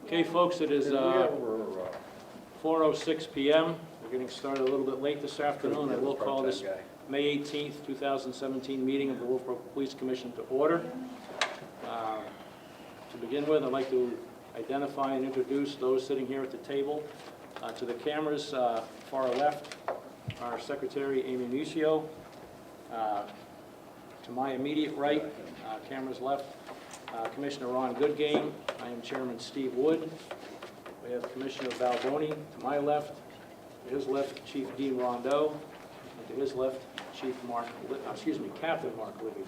Okay, folks, it is 4:06 p.m. We're getting started a little bit late this afternoon. I will call this May 18th, 2017 meeting of the Wolfeboro Police Commission to order. To begin with, I'd like to identify and introduce those sitting here at the table. To the cameras far left, our Secretary, Amy Nucio. To my immediate right, cameras left, Commissioner Ron Goodgame. I am Chairman Steve Wood. We have Commissioner Balboni to my left. To his left, Chief Dean Rondeau. And to his left, Captain Mark Libby.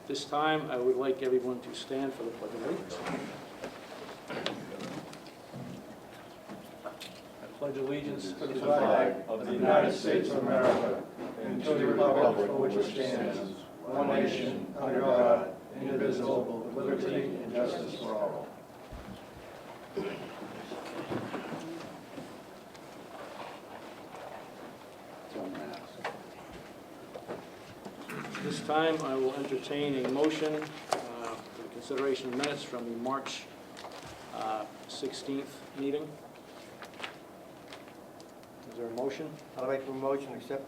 This time, I would like everyone to stand for the Pledge of Allegiance. I pledge allegiance to the flag of the United States of America and to the republic for which it stands, one nation, under God, indivisible, with liberty and justice for all. This time, I will entertain a motion for the consideration of minutes from the March 16th meeting. Is there a motion? I'll make a motion to accept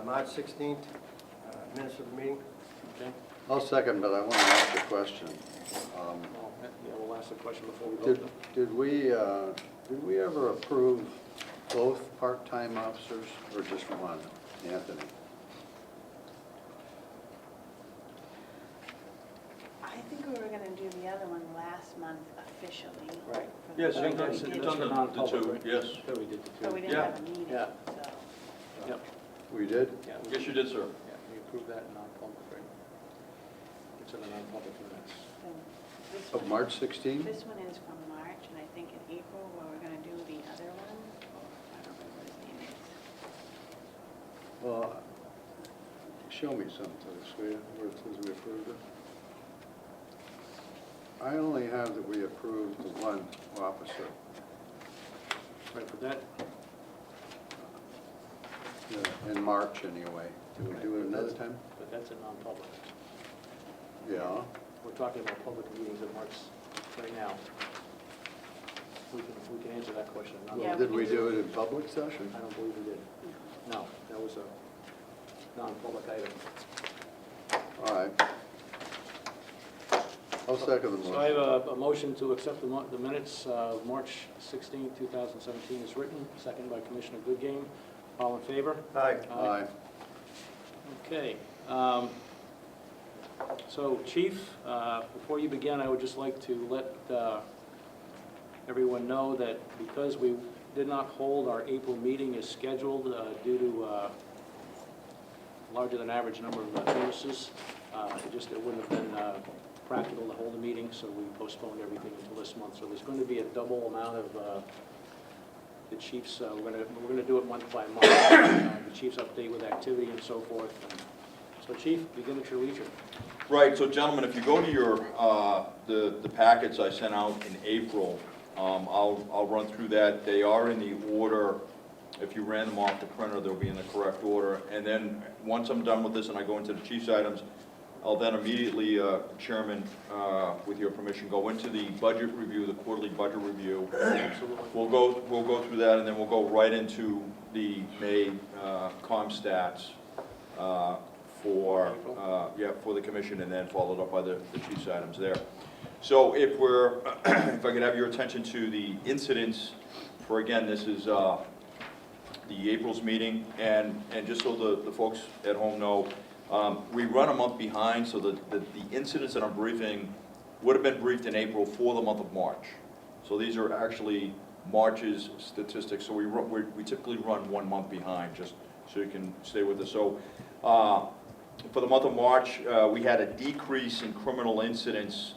March 16th minutes of the meeting. Okay. I'll second, but I want to ask a question. Yeah, we'll ask the question before we vote. Did we ever approve both part-time officers or just one, Anthony? I think we were going to do the other one last month officially. Right. for the Yes, I think vote. that's We it's did, under the non-public, two, right? yes. Yeah, we did the but we two. didn't Yeah. have a meeting, Yeah. so. Yep, We did? yeah. Yes, you did, sir. Yeah, we approved that in non-public, right? It's in the non-public minutes. then this Of one- March 16? This one is from March, and I think in April, where we're going to do the other one. I don't remember what his name is. Well, show me something, will you, where it says we approved it. I only have that we approved the one officer. Right, but that, In March, anyway. Did we do it another time? but that's in non-public. Yeah. We're talking about public meetings in March right now. We can answer that question. Not- Yeah, Did we we can do it in public session? I don't believe we did. No, that was a non-public item. All right. I'll second the So I have motion. a motion to accept the minutes of March 16, 2017 as written, seconded by Commissioner Goodgame. All in favor? Aye. Aye. Okay. So, Chief, before you begin, I would just like to let everyone know that because we did not hold our April meeting as scheduled due to larger than average number of illnesses, it wouldn't have been practical to hold a meeting, so we postponed everything until this month. So there's going to be a double amount of the chiefs. We're going to do it month by month. The chiefs update with activity and so forth. So, Chief, begin at your leisure. Right, so gentlemen, if you go to your, the packets I sent out in April, I'll run through that. They are in the order, if you ran them off the printer, they'll be in the correct order. And then, once I'm done with this and I go into the chief's items, I'll then immediately, Chairman, with your permission, go into the budget review, the quarterly budget review. Absolutely. We'll go through that, and then we'll go right into the May ComStats for the commission, and then followed up by the chief's items there. So if if I could have your attention to the incidents for, again, this is the April's meeting, and just so the folks at home know, we run a month behind, so the incidents that I'm briefing would have been briefed in April for the month of March. So these are actually March's statistics, so we typically run 1 month behind, just so you can stay with us. So for the month of March, we had a decrease in criminal incidents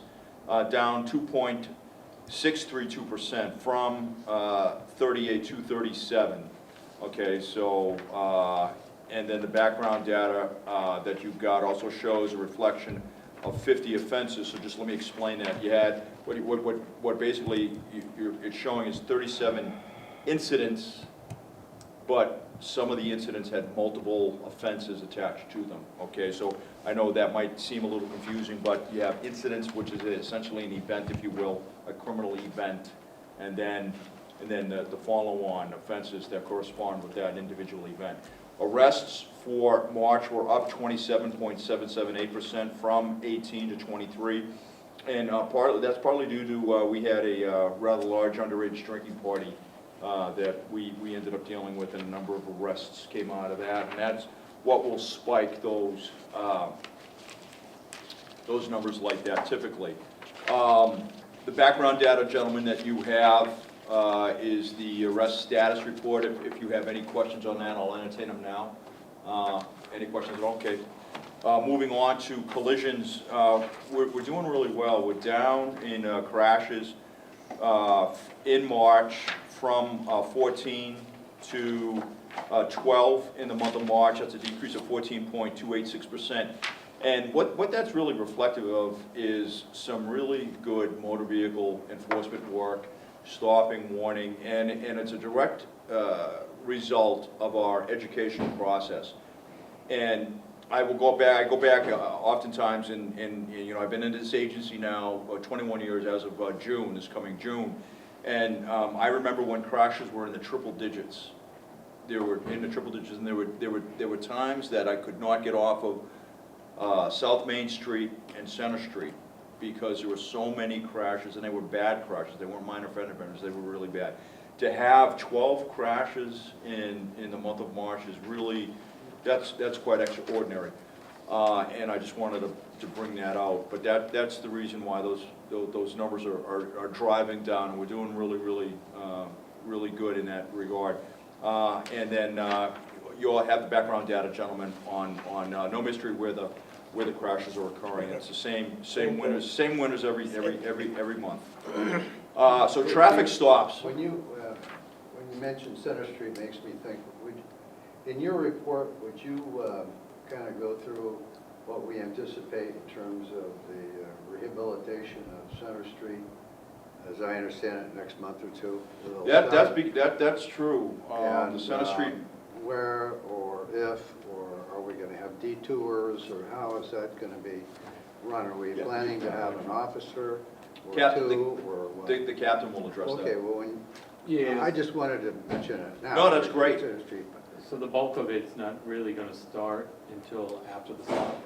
down 2.632% from 38 to 37. Okay, so and then the background data that you've got also shows a reflection of 50 offenses. So just let me explain that. You had what basically it's showing is 37 incidents, but some of the incidents had multiple offenses attached to them, okay? So I know that might seem a little confusing, but you have incidents, which is essentially an event, if you will, a criminal event, and then the follow-on offenses that correspond with that individual event. Arrests for March were up 27.778% from 18 to 23. And that's partly due to, we had a rather large underage drinking party that we ended up dealing with, and a number of arrests came out of that. And that's what will spike those numbers like that typically. The background data, gentlemen, that you have is the arrest status report. If you have any questions on that, I'll entertain them now. Any questions at all? Okay. Moving on to collisions, we're doing really well. We're down in crashes in March from 14 to 12 in the month of March. That's a decrease of 14.286%. And what that's really reflective of is some really good motor vehicle enforcement work, stopping, warning, and it's a direct result of our educational process. And I go back oftentimes, and you know, I've been in this agency now 21 years as of June, this coming June, and I remember when crashes were in the triple digits. They were in the triple digits, and there were times that I could not get off of South Main Street and Center Street because there were so many crashes, and they were bad crashes. They weren't minor fender benders, they were really bad. To have 12 crashes in the month of March is really, that's quite extraordinary. And I just wanted to bring that out. But that's the reason why those numbers are driving down, and we're doing really good in that regard. And then you all have the background data, gentlemen, on no mystery where the crashes are occurring. It's the same winners every month. So traffic stops. When you mention Center Street, makes me think, in your report, would you kind of go through what we anticipate in terms of the rehabilitation of Center Street, as I understand it, next month or two? That's true. And, the Center Street. Where or if, or are we going to have detours, or how is that going to be run? Are we planning to have an officer or two, or what? The captain will address that. Okay, well, I just wanted to mention it now. No, that's great. Center Street. So the bulk of it's not really going to start until after the stop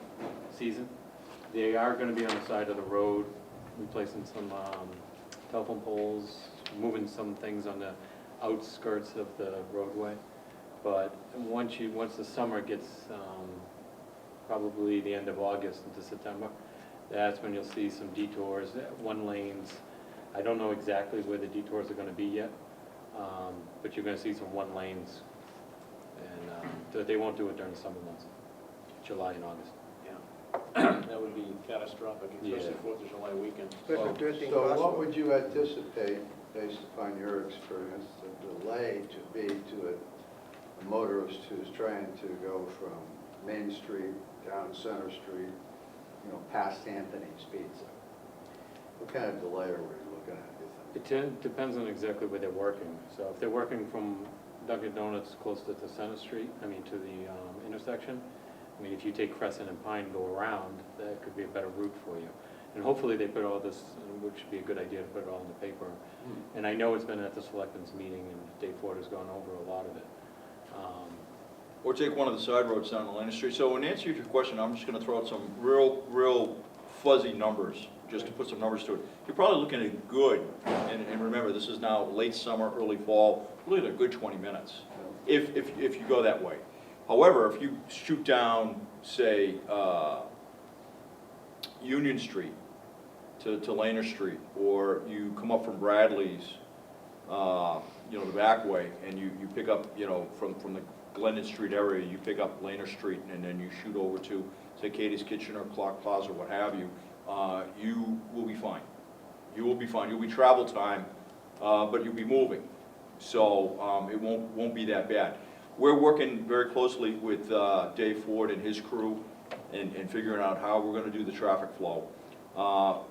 season. They are going to be on the side of the road, replacing some telephone poles, moving some things on the outskirts of the roadway. But once the summer gets probably the end of August into September, that's when you'll see some detours, one lanes. I don't know exactly where the detours are going to be yet, but you're going to see some one lanes. And they won't do it during the summer months, July and August. Yeah. That would be catastrophic, especially 4th of July weekend. So what would you anticipate, based upon your experience, the delay to be to a motorist who's trying to go from Main Street down Center Street, you know, past Anthony's Pizza? What kind of delay are we looking at, do you think? It depends on exactly where they're working. So if they're working from Dunkin' Donuts close to Center Street, to the intersection, if you take Crescent and Pine, go around, that could be a better route for you. And hopefully they put all this, which would be a good idea to put it all in the paper. And I know it's been at the Selectmen's meeting, and Dave Ford has gone over a lot of it. Or take one of the side roads down Atlantic Street. So in answer to your question, I'm just going to throw out some real fuzzy numbers, just to put some numbers to it. You're probably looking at good, and remember, this is now late summer, early fall, really a good 20 minutes, if you go that way. However, if you shoot down, say, Union Street to Laner Street, or you come up from Bradley's, the back way, and you pick up, from the Glendon Street area, you pick up Laner Street, and then you shoot over to, say, Katie's Kitchen or Clark Plaza, what have you, you will be fine. You will be fine. You'll be travel time, but you'll be moving. So it won't be that bad. We're working very closely with Dave Ford and his crew and figuring out how we're going to do the traffic flow.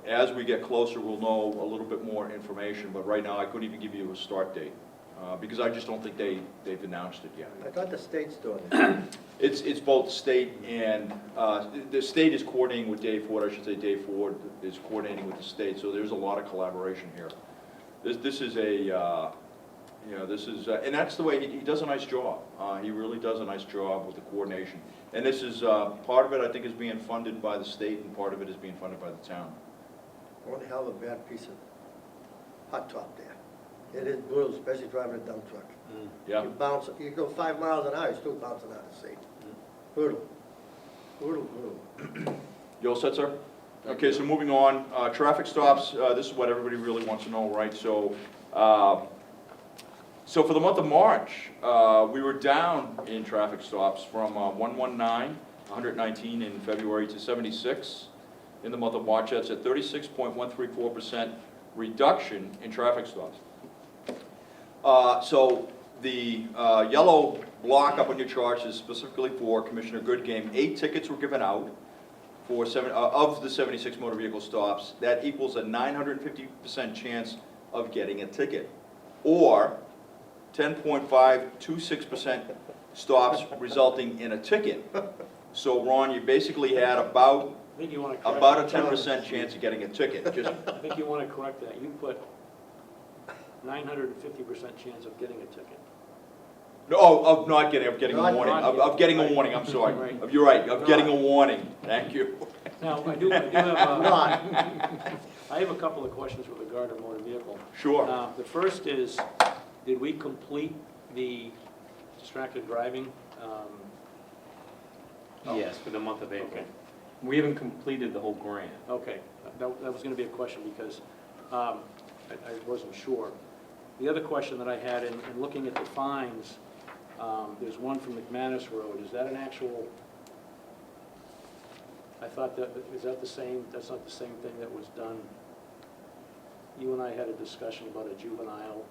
As we get closer, we'll know a little bit more information, but right now I couldn't even give you a start date. because I just don't think they've announced it yet. I thought the state's doing it. It's both state and, the state is coordinating with Dave Ford, I should say Dave Ford is coordinating with the state, so there's a lot of collaboration here. This is a, and that's the way, he does a nice job. He really does a nice job with the coordination. And this is, part of it I think is being funded by the state and part of it is being funded by the town. One hell of a bad piece of hot top there. It is brutal, especially driving a dump truck. Yeah. You bounce, you go 5 miles an hour, you're still bouncing out of seat. Brutal. Brutal. You all set, sir? Okay, so moving on, traffic stops, this is what everybody really wants to know, right? So for the month of March, we were down in traffic stops from 119 in February to 76 in the month of March. That's a 36.134% reduction in traffic stops. So the yellow block up on your charts is specifically for Commissioner Goodgame. 8 tickets were given out for of the 76 motor vehicle stops. That equals a 950% chance of getting a ticket, or 10.526% stops resulting in a ticket. So Ron, you basically had about I think you want to correct a 10% chance of getting a ticket. Just, I think you want to correct that. You put 950% chance of getting a ticket. no, of not getting, of getting a Not warning, getting, of getting a right. warning, I'm sorry. Right. You're right, of getting a warning, thank you. Now, I do have, Not. I have a couple of questions with regard to motor vehicle. Sure. The first is, did we complete the distracted driving? Yes, for the month of April. Okay. We haven't completed the whole grant. Okay, that was going to be a question because I wasn't sure. The other question that I had in looking at the fines, there's one from McManus Road. Is that an actual, I thought that, is that the same, that's not the same thing that was done? You and I had a discussion about a juvenile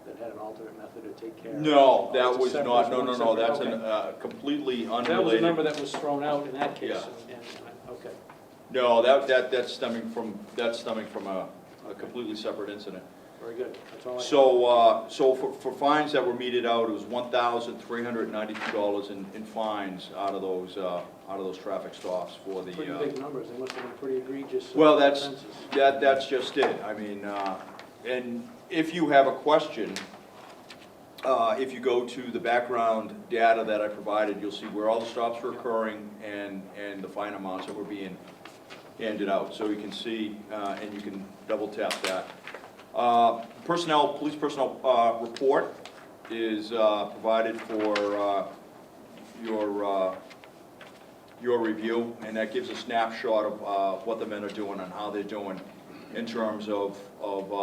that had an alternate method to take care of. No, Oh, that it's a was separate- not, it's no, one no, no, separate, that's okay. completely unrelated. That was a number that was thrown out in that case. Yeah. Okay. No, that's stemming from a completely separate incident. Very good. That's all I have. So for fines that were meted out, it was $1,392 in fines out of those traffic stops for the. Pretty big numbers. They must have been pretty egregious. Well, that's offenses. just it. I mean, and if you have a question, if you go to the background data that I provided, you'll see where all the stops were occurring and the fine amounts that were being handed out. So you can see, and you can double tap that. Police personnel report is provided for your review, and that gives a snapshot of what the men are doing and how they're doing in terms of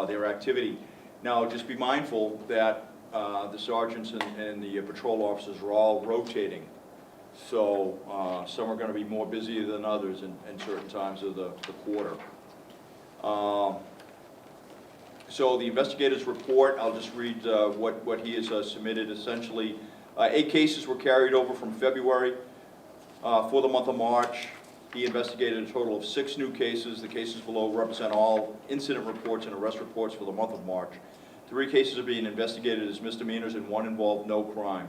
their activity. Now, just be mindful that the sergeants and the patrol officers are all rotating. So some are going to be more busy than others in certain times of the quarter. So the investigator's report, I'll just read what he has submitted. Essentially, 8 cases were carried over from February. For the month of March, he investigated a total of 6 new cases. The cases below represent all incident reports and arrest reports for the month of March. 3 cases are being investigated as misdemeanors and 1 involved no crime.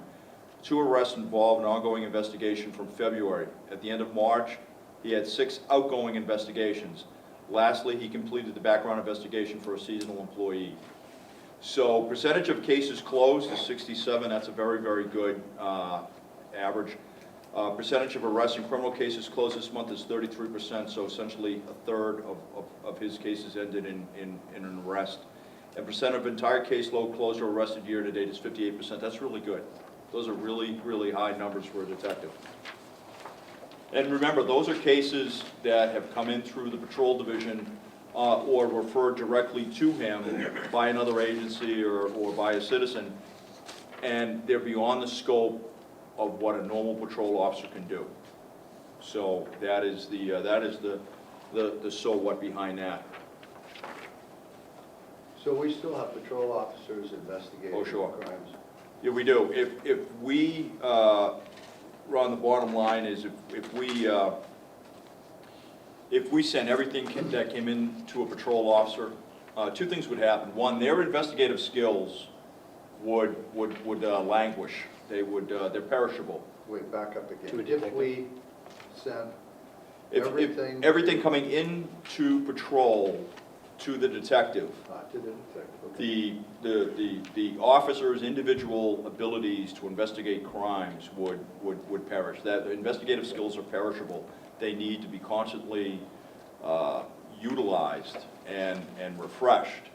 2 arrests involved an ongoing investigation from February. At the end of March, he had 6 outgoing investigations. Lastly, he completed the background investigation for a seasonal employee. So percentage of cases closed is 67. That's a very, very good average. Percentage of arrests in criminal cases closed this month is 33%, so essentially a third of his cases ended in an arrest. And percent of entire caseload closed or arrested year to date is 58%. That's really good. Those are really, really high numbers for a detective. And remember, those are cases that have come in through the patrol division or referred directly to him by another agency or by a citizen, and they're beyond the scope of what a normal patrol officer can do. So that is the so what behind that. So we still have patrol officers investigating Oh, sure. crimes? Yeah, we do. If we Ron, the bottom line is if we send everything that came in to a patrol officer, 2 things would happen. 1, their investigative skills would languish. They're perishable. Wait, back up again. To a If detective. we sent If everything. everything coming into patrol to the detective, To the detective, okay. the officer's individual abilities to investigate crimes would perish. That the investigative skills are perishable. They need to be constantly utilized and refreshed.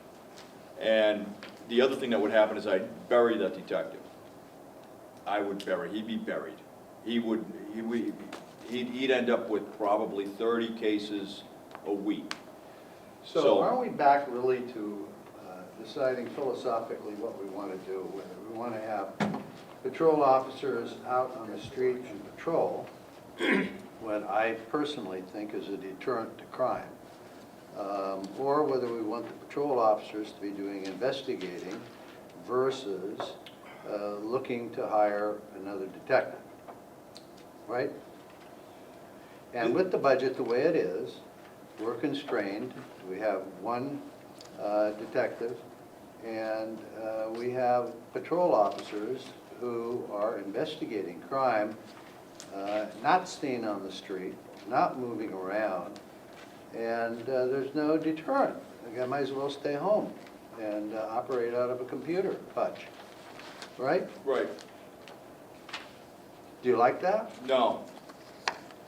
And the other thing that would happen is I'd bury that detective. He'd be buried. He'd end up with probably 30 cases a week. So aren't we back really to deciding philosophically what we want to do? Whether we want to have patrol officers out on the street and patrol, what I personally think is a deterrent to crime, or whether we want the patrol officers to be doing investigating versus looking to hire another detective, right? And with the budget the way it is, we're constrained. We have one detective, and we have patrol officers who are investigating crime, not staying on the street, not moving around, and there's no deterrent. The guy might as well stay home and operate out of a computer touch, right? Right. Do you like that? No.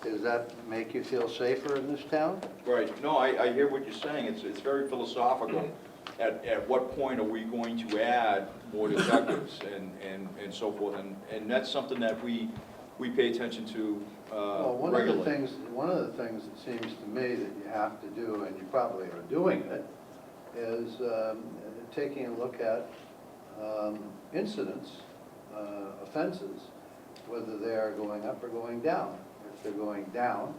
Does that make you feel safer in this town? Right. No, I hear what you're saying. It's very philosophical. At what point are we going to add more detectives and so forth? And that's something that we pay attention to Well, regularly. one of the things that seems to me that you have to do, and you probably are doing it, is taking a look at incidents, offenses, whether they are going up or going down. If they're going down,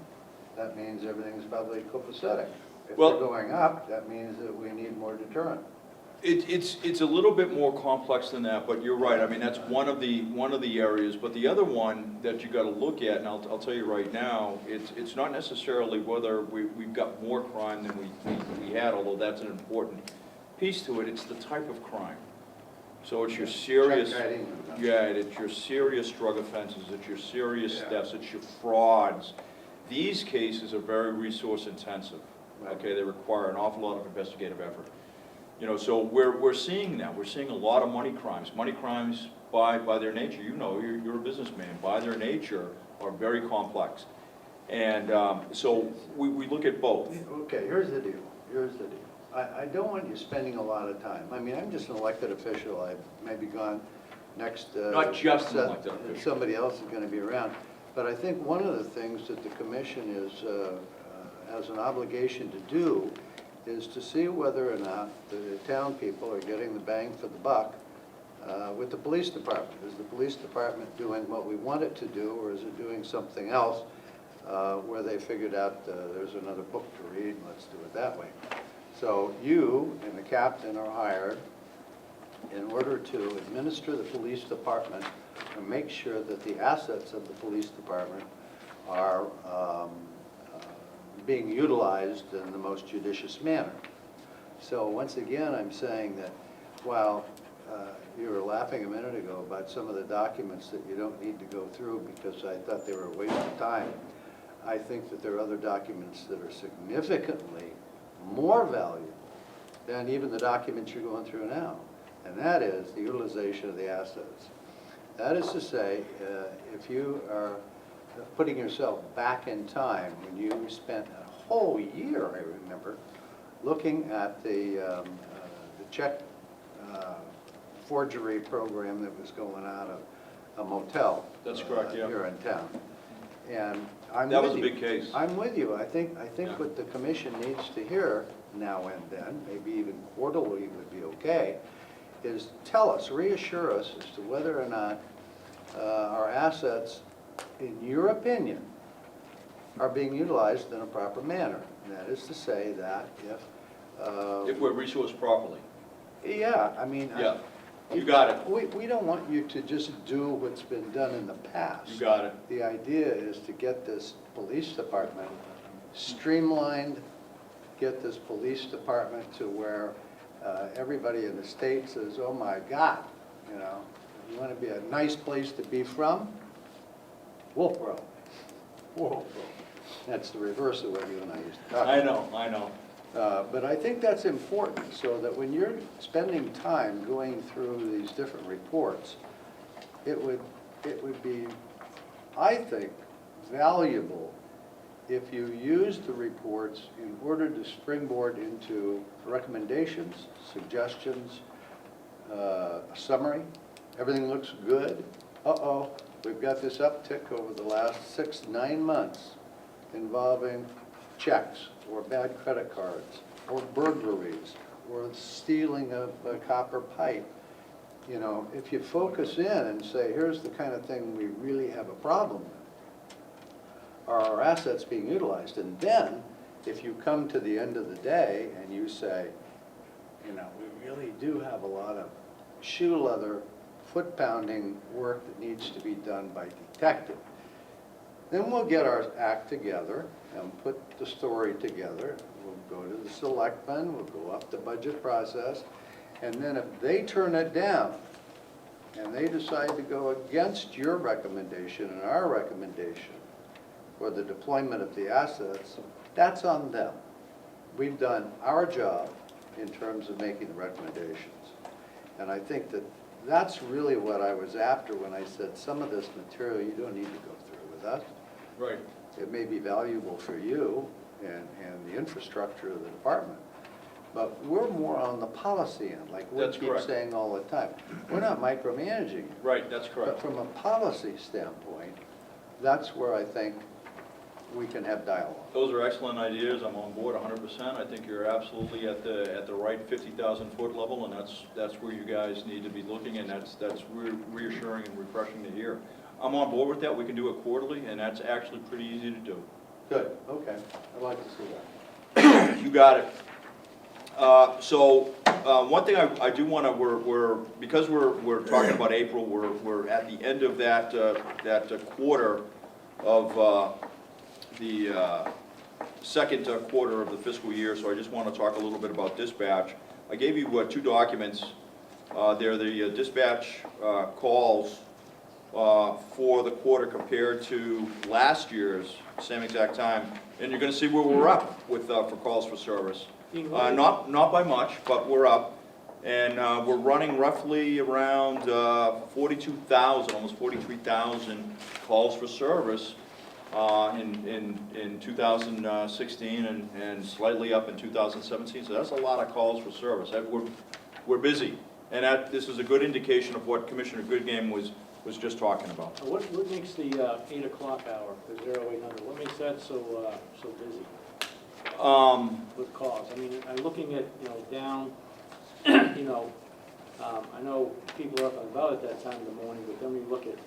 that means everything's probably copacetic. If Well- they're going up, that means that we need more deterrent. It's a little bit more complex than that, but you're right. I mean, that's one of the areas. But the other one that you got to look at, and I'll tell you right now, it's not necessarily whether we've got more crime than we had, although that's an important piece to it. It's the type of crime. So it's your serious, Check that in. yeah, it's your serious drug offenses, it's your serious Yeah. thefts, it's your frauds. These cases are very resource intensive. Right. Okay, they require an awful lot of investigative effort. You know, so we're seeing that. We're seeing a lot of money crimes. Money crimes, by their nature, you know, you're a businessman, by their nature, are very complex. And so we look at both. Okay, here's the deal, I don't want you spending a lot of time. I mean, I'm just an elected official, I may be gone next. Not just an elected official. Somebody else is gonna be around. But I think one of the things that the commission has an obligation to do is to see whether or not the town people are getting the bang for the buck with the police department. Is the police department doing what we want it to do, or is it doing something else where they figured out there's another book to read, let's do it that way. So you and the captain are hired in order to administer the police department and make sure that the assets of the police department are being utilized in the most judicious manner. So once again, I'm saying that while you were laughing a minute ago about some of the documents that you don't need to go through because I thought they were a waste of time, I think that there are other documents that are significantly more valuable than even the documents you're going through now, and that is the utilization of the assets. That is to say, if you are putting yourself back in time when you spent a whole year, I remember, looking at the check forgery program that was going out of a motel. That's correct, yeah. Here in town. And I'm That with was a you. big case. I'm with you. I think Yeah. what the commission needs to hear now and then, maybe even quarterly would be okay, is tell us, reassure us as to whether or not our assets, in your opinion, are being utilized in a proper manner. And that is to say that If we're resourced properly. yeah, I mean. Yeah, you got it. We don't want you to just do what's been done in the past. You got it. The idea is to get this police department streamlined, get this police department to where everybody in the state says, oh my God, you know. You want to be a nice place to be from, Wolfeboro. Wolfeboro. That's the reverse of what you and I used to talk about. I know. But I think that's important, so that when you're spending time going through these different reports, it would be, I think, valuable if you use the reports in order to springboard into recommendations, suggestions, a summary. Everything looks good. Uh-oh, we've got this uptick over the last 6, 9 months involving checks, or bad credit cards, or burglaries, or stealing of copper pipe. You know, if you focus in and say, here's the kind of thing we really have a problem with, are our assets being utilized? And then, if you come to the end of the day and you say, you know, we really do have a lot of shoe leather, foot-pounding work that needs to be done by detective, then we'll get our act together and put the story together. We'll go to the selectmen, we'll go up the budget process, and then if they turn it down and they decide to go against your recommendation and our recommendation for the deployment of the assets, that's on them. We've done our job in terms of making the recommendations. And I think that that's really what I was after when I said some of this material you don't need to go through with us. Right. It may be valuable for you and the infrastructure of the department, but we're more on the policy end, like we That's keep correct. saying all the time. We're not micromanaging you. Right, that's But correct. from a policy standpoint, that's where I think we can have dialogue. Those are excellent ideas. I'm on board 100%. I think you're absolutely at the right 50,000 foot level, and that's where you guys need to be looking, and that's reassuring and refreshing to hear. I'm on board with that. We can do it quarterly, and that's actually pretty easy to do. Good, okay. I'd like to see that. You got it. One thing I do want to, because we're talking about April, we're at the end of that quarter of the second quarter of the fiscal year, so I just want to talk a little bit about dispatch. I gave you 2 documents. They're the dispatch calls for the quarter compared to last year's same exact time, and you're going to see where we're up with for calls for service. Not by much, but we're up, and we're running roughly around 42,000, almost 43,000 calls for service in 2016 and slightly up in 2017. So that's a lot of calls for service. We're busy, and this is a good indication of what Commissioner Goodgame was just talking about. What makes the 8 o'clock hour, the 0800, what makes that so busy with calls? I mean, I'm looking at, down, I know people are up and about at that time of the morning, but then we look at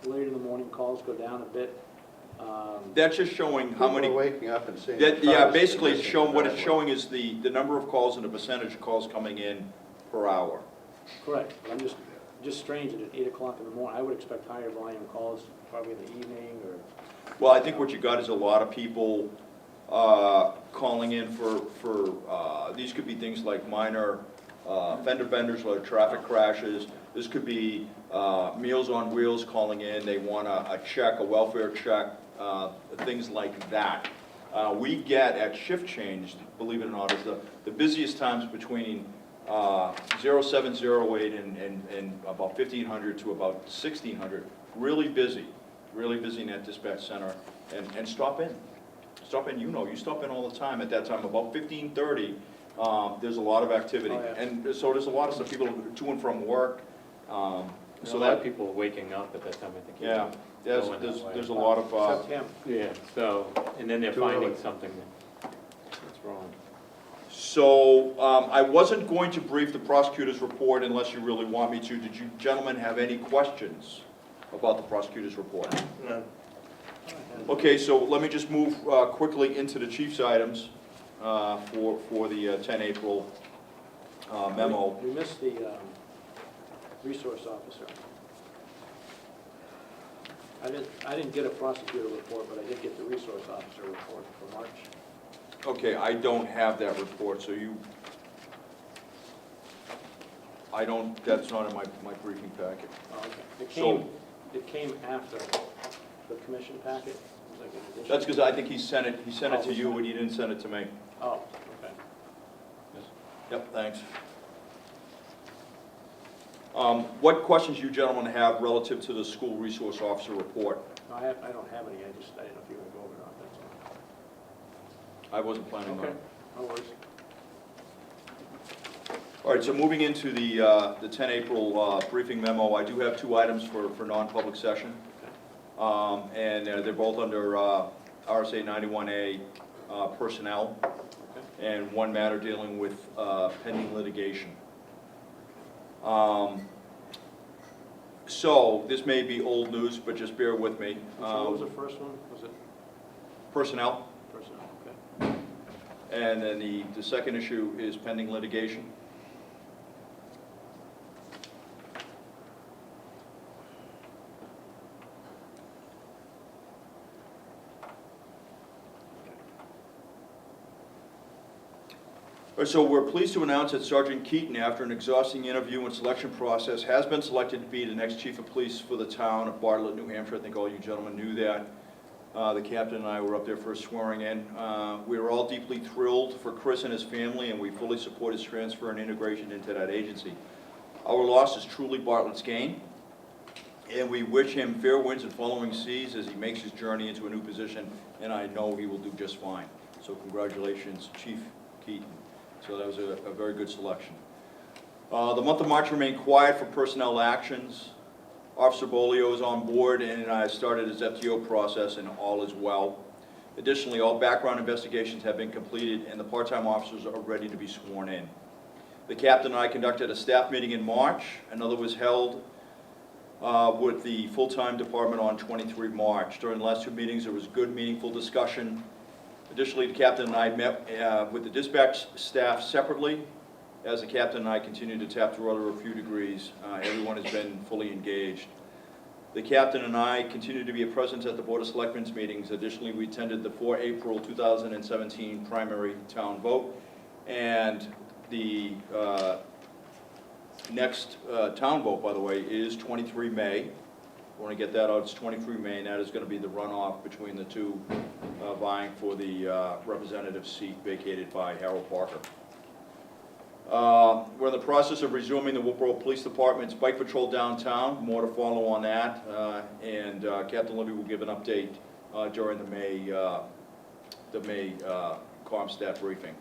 late in the morning, calls go down a bit. That's just showing how many. People are waking up and seeing. Yeah, basically, it's showing, what it's showing is the number of calls and the percentage of calls coming in per hour. Correct, but I'm just strange that at 8 o'clock in the morning, I would expect higher volume calls probably in the evening or. Well, I think what you got is a lot of people calling in for these could be things like minor fender benders, like traffic crashes. This could be Meals on Wheels calling in. They want a check, a welfare check, things like that. We get at shift change, believe it or not, is the busiest times between 0708 and about 1500 to about 1600. Really busy in that dispatch center. And stop in. You stop in all the time at that time. About 15:30, there's a lot of activity. Oh, yeah. And so there's a lot of stuff, people to and from work. So a lot of people waking up at that time, I think. Yeah, Going that way. there's a lot of, Except him. Yeah, so, and then they're Too finding early. something that's wrong. so I wasn't going to brief the prosecutor's report unless you really want me to. Did you gentlemen have any questions about the prosecutor's report? None. Okay, so let me just move quickly into the chief's items for the 10 April memo. We missed the resource officer. I didn't get a prosecutor report, but I did get the resource officer report for March. Okay, I don't have that report, so I don't, that's not in my briefing packet. Oh, okay. So- It came after the commission packet? Like an addition? That's because I think he sent it to you, and he didn't send it to me. Oh, okay. Yep, thanks. What questions you gentlemen have relative to the school resource officer report? No, I don't have any, I didn't know if you were going to go over it or not, that's I wasn't planning all. on Okay, it. no worries. All right, so moving into the 10 April briefing memo, I do have 2 items for non-public session. And they're both under RSA 91A personnel, Okay. and one matter dealing with pending litigation. So this may be old news, but just bear with me. What was the first one? Was it Personnel, personnel? Okay. and then the second issue is pending litigation. So we're pleased to announce that Sergeant Keaton, after an exhausting interview and selection process, has been selected to be the next chief of police for the town of Bartlett, New Hampshire. I think all you gentlemen knew that. The captain and I were up there for swearing in. We were all deeply thrilled for Chris and his family, and we fully support his transfer and integration into that agency. Our loss is truly Bartlett's gain, and we wish him fair winds and following seas as he makes his journey into a new position, and I know he will do just fine. So congratulations, Chief Keaton. So that was a very good selection. The month of March remained quiet for personnel actions. Officer Bolio is on board and I started his FTO process, and all is well. Additionally, all background investigations have been completed and the part-time officers are ready to be sworn in. The captain and I conducted a staff meeting in March. Another was held with the full-time department on 23 March. During the last 2 meetings, there was good, meaningful discussion. Additionally, the captain and I met with the dispatch staff separately. As the captain and I continue to tap through other a few degrees, everyone has been fully engaged. The captain and I continue to be a presence at the Board of Selectmen's meetings. Additionally, we attended the 4 April 2017 primary town vote, and the next town vote, by the way, is 23 May. I want to get that out. It's 23 May, and that is going to be the runoff between the two vying for the representative seat vacated by Harold Parker. We're in the process of resuming the Wolfeboro Police Department's bike patrol downtown. More to follow on that, and Captain Libby will give an update during the May Comstat briefing.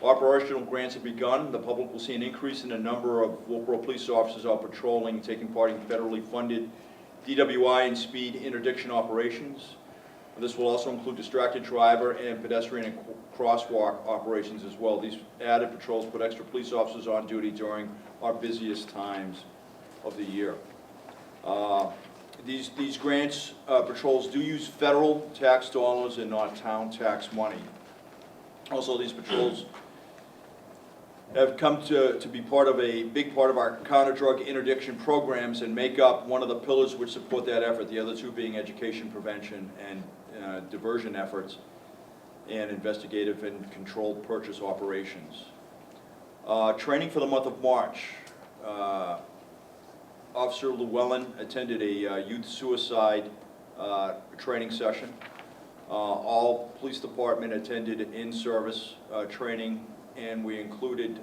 Operational grants have begun. The public will see an increase in the number of Wolfeboro police officers out patrolling, taking part in federally funded DWI and speed interdiction operations. This will also include distracted driver and pedestrian and crosswalk operations as well. These added patrols put extra police officers on duty during our busiest times of the year. These grants patrols do use federal tax dollars and not town tax money. Also, these patrols have come to be part of a big part of our counter-drug interdiction programs and make up one of the pillars which support that effort, the other two being education prevention and diversion efforts and investigative and controlled purchase operations. Training for the month of March. Officer Llewellyn attended a youth suicide training session. All police department attended in-service training, and we included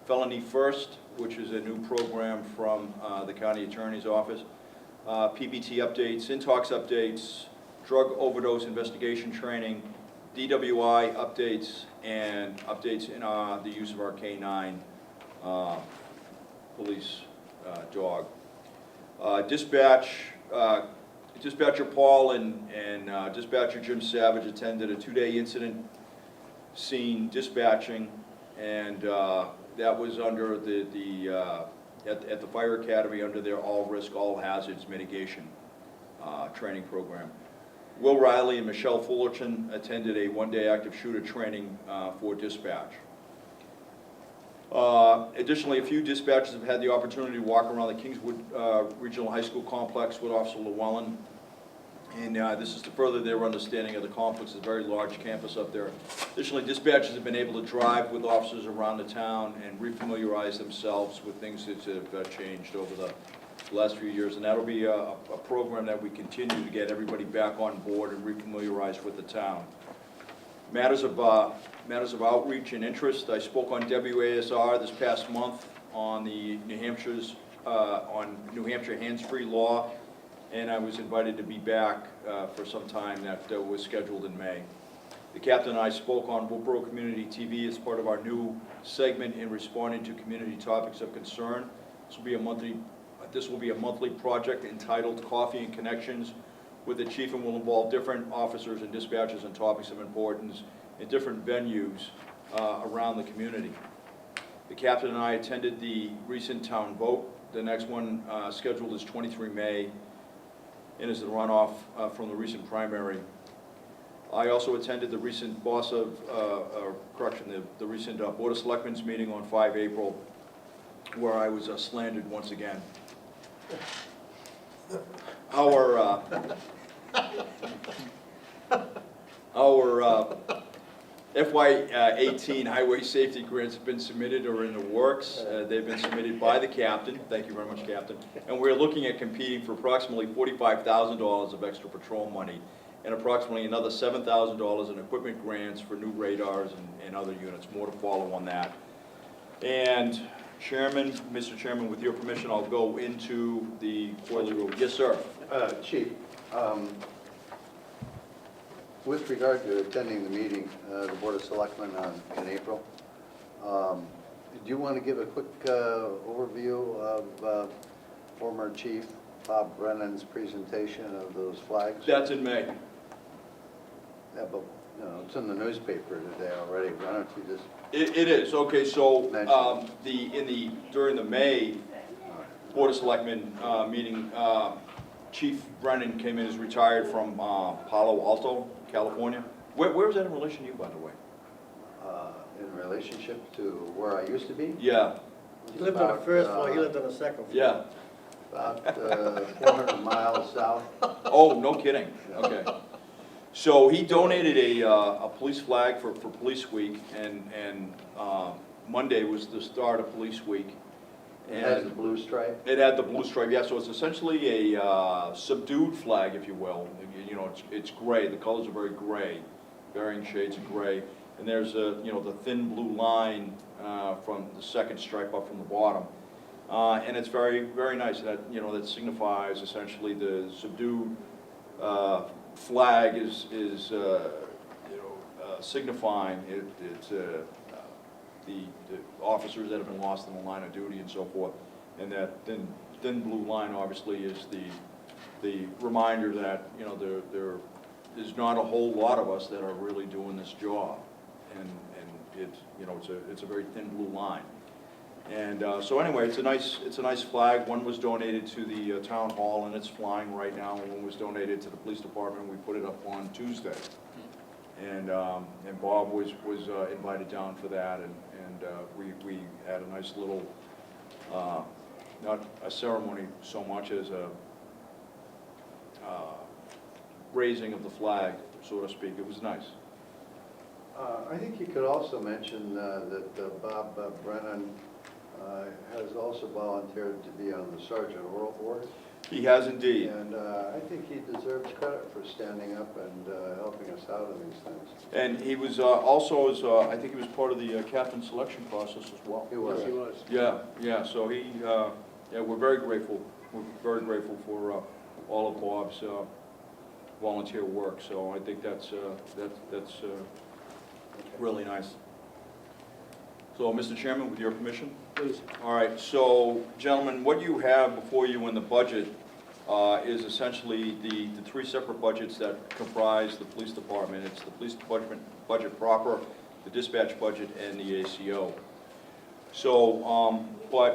Felony First, which is a new program from the county attorney's office, PBT updates, Intox updates, drug overdose investigation training, DWI updates, and updates in the use of our K9 police dog. Dispatcher Paul and Dispatcher Jim Savage attended a 2-day incident scene dispatching, and that was under at the Fire Academy under their all risk, all hazards mitigation training program. Will Riley and Michelle Fullerton attended a 1-day active shooter training for dispatch. Additionally, a few dispatchers have had the opportunity to walk around the Kingswood Regional High School complex with Officer Llewellyn And this is to further their understanding of the complex. It's a very large campus up there. Additionally, dispatchers have been able to drive with officers around the town and refamiliarize themselves with things that have changed over the last few years. And that'll be a program that we continue to get everybody back on board and refamiliarized with the town. Matters of outreach and interest. I spoke on WASR this past month on the New Hampshire hands-free law, and I was invited to be back for some time that was scheduled in May. The captain and I spoke on Wolfeboro Community TV as part of our new segment in responding to community topics of concern. This will be a monthly project entitled Coffee and Connections with the chief, and will involve different officers and dispatchers on topics of importance in different venues around the community. The captain and I attended the recent town vote. The next one scheduled is 23 May and is the runoff from the recent primary. I also attended the recent the recent Board of Selectmen's meeting on 5 April, where I was slandered once again. Our FY18 highway safety grants have been submitted or in the works. They've been submitted by the captain. Thank you very much, Captain. And we're looking at competing for approximately $45,000 of extra patrol money and approximately another $7,000 in equipment grants for new radars and other units. More to follow on that. And Mr. Chairman, with your permission, I'll go into the quarterly review. Yes, sir. Chief, with regard to attending the meeting, the Board of Selectmen in April, do you want to give a quick overview of former Chief Bob Brennan's presentation of those flags? That's in May. Yeah, but it's in the newspaper today already. Why don't you just? It is. Okay, so during the May Board of Selectmen meeting, Chief Brennan came in as retired from Palo Alto, California. Where is that in relation to you, by the way? In relationship to where I used to be? Yeah. He lived on the first floor, he lived on the second floor. Yeah. About 400 miles south. Oh, no kidding. Okay. So he donated a police flag for Police Week, and Monday was the start of Police Week. It has a blue stripe? It had the blue stripe, yeah, so it's essentially a subdued flag, if you will. You know, it's gray, the colors are very gray, varying shades of gray. And there's the thin blue line from the second stripe up from the bottom. And it's very, very nice. That signifies essentially the subdued flag is signifying it's the officers that have been lost in the line of duty and so forth. And that thin blue line obviously is the reminder that there is not a whole lot of us that are really doing this job, and it's a very thin blue line. And so anyway, it's a nice flag. One was donated to the town hall, and it's flying right now. One was donated to the police department. We put it up on Tuesday, and Bob was invited down for that, and we had a nice little not a ceremony so much as a raising of the flag, so to speak. It was nice. I think you could also mention that Bob Brennan has also volunteered to be on the Sergeant Oral Board. He has indeed. And I think he deserves credit for standing up and helping us out in these things. And he was also, I think he was part of the captain selection process as well. He was. Yes, he was. Yeah, so we're very grateful. We're very grateful for all of Bob's volunteer work, so I think that's really nice. So, Mr. Chairman, with your permission? Please. All right, so, gentlemen, what you have before you in the budget is essentially the three separate budgets that comprise the police department. It's the police department budget proper, the dispatch budget, and the ACO. So, by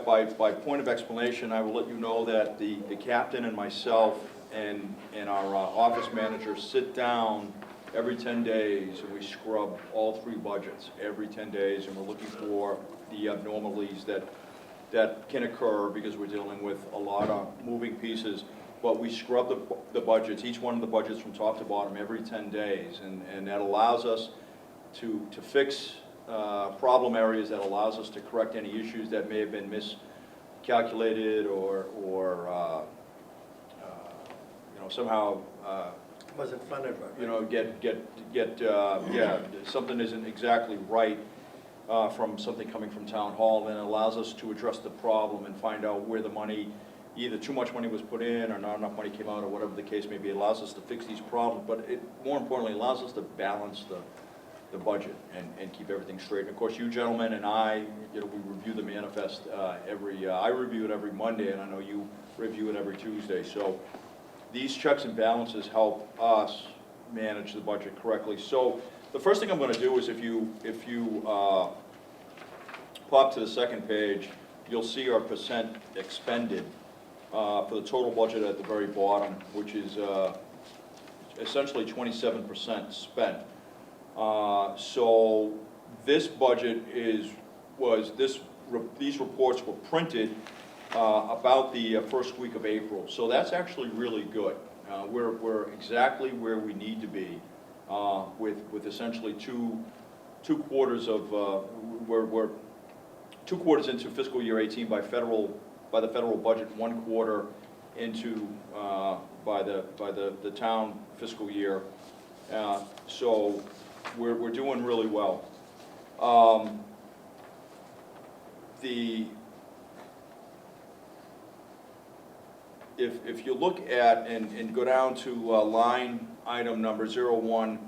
point of explanation, I will let you know that the captain and myself and our office manager sit down every 10 days, and we scrub all three budgets every 10 days, and we're looking for the abnormalities that can occur because we're dealing with a lot of moving pieces. but we scrub the budgets, each one of the budgets from top to bottom every 10 days, and that allows us to fix problem areas, that allows us to correct any issues that may have been miscalculated or somehow Wasn't funded right. you know, yeah, something isn't exactly right from something coming from town hall, then it allows us to address the problem and find out where the money, either too much money was put in or not enough money came out or whatever the case may be. It allows us to fix these problems, but it, more importantly, allows us to balance the budget and keep everything straight. And of course, you gentlemen and I, we review the manifest I review it every Monday, and I know you review it every Tuesday. So these checks and balances help us manage the budget correctly. So the first thing I'm going to do is if you pop to the second page, you'll see our percent expended for the total budget at the very bottom, which is essentially 27% spent. So this budget these reports were printed about the first week of April. So that's actually really good. We're exactly where we need to be with essentially two quarters of we're 2 quarters into fiscal year 18 by the federal budget, 1 quarter into by the town fiscal year. So we're doing really well. If you look at and go down to line item number 01,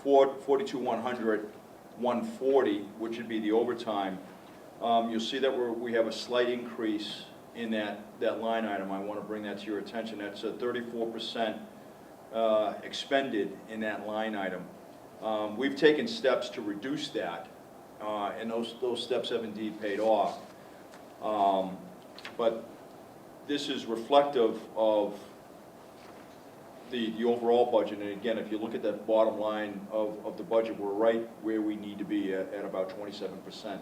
42,100, 140, which would be the overtime, you'll see that we have a slight increase in that line item. I want to bring that to your attention. That's a 34% expended in that line item. We've taken steps to reduce that, and those steps have indeed paid off. But this is reflective of the overall budget. And again, if you look at that bottom line of the budget, we're right where we need to be at about 27%